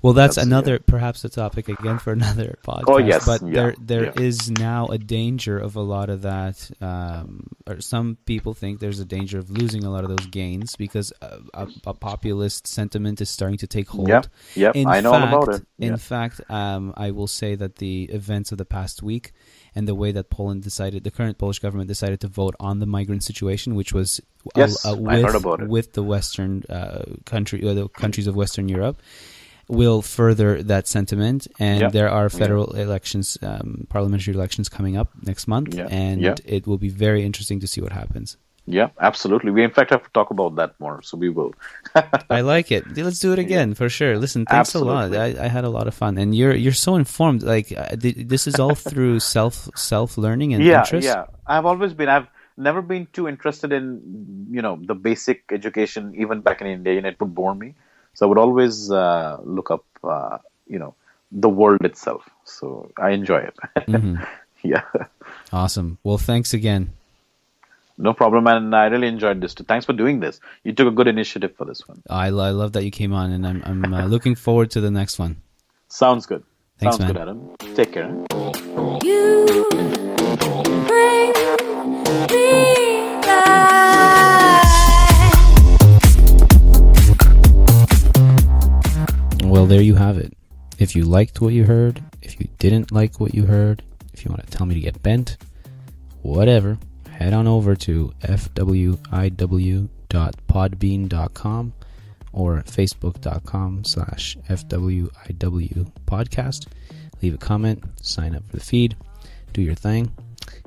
S1: Well, that's another, perhaps a topic again for another podcast.
S2: Oh, yes.
S1: But there is now a danger of a lot of that. Or some people think there's a danger of losing a lot of those gains because a populist sentiment is starting to take hold.
S2: Yep. I know all about it.
S1: In fact, I will say that the events of the past week and the way that the current Polish government decided to vote on the migrant situation, which was
S2: I heard about it.
S1: with the Western the countries of Western Europe, will further that sentiment. And there are federal elections, parliamentary elections coming up next month, and it will be very interesting to see what happens.
S2: Yeah, absolutely. We in fact have to talk about that more, so we will.
S1: I like it. Let's do it again for sure. Listen, thanks a lot. I had a lot of fun, and you're so informed. Like this is all through self learning and interest.
S2: Yeah. I've never been too interested in the basic education, even back in India, and it would bore me. So I would always look up the world itself. So I enjoy it.
S1: Mm-hmm.
S2: Yeah.
S1: Awesome. Well, thanks again.
S2: No problem, and I really enjoyed this too. Thanks for doing this. You took a good initiative for this one.
S1: I love that you came on, and I'm looking forward to the next one.
S2: Sounds good.
S1: Thanks,
S2: Sounds
S1: man.
S2: good, Adam. Take care.
S3: You bring me life.
S1: Well, there you have it. If you liked what you heard, if you didn't like what you heard, if you want to tell me to get bent, whatever, head on over to fwiw.podbean.com or facebook.com/FWIW podcast. Leave a comment, sign up for the feed, do your thing.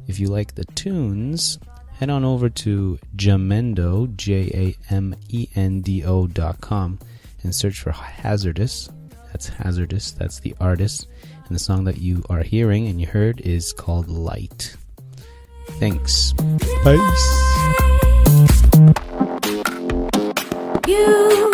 S1: If you like the tunes, head on over to Jamendo, JAMENDO.com and search for Hazardous. That's Hazardous, that's the artist. And the song that you are hearing and you heard is called Light. Thanks. Peace.
S3: You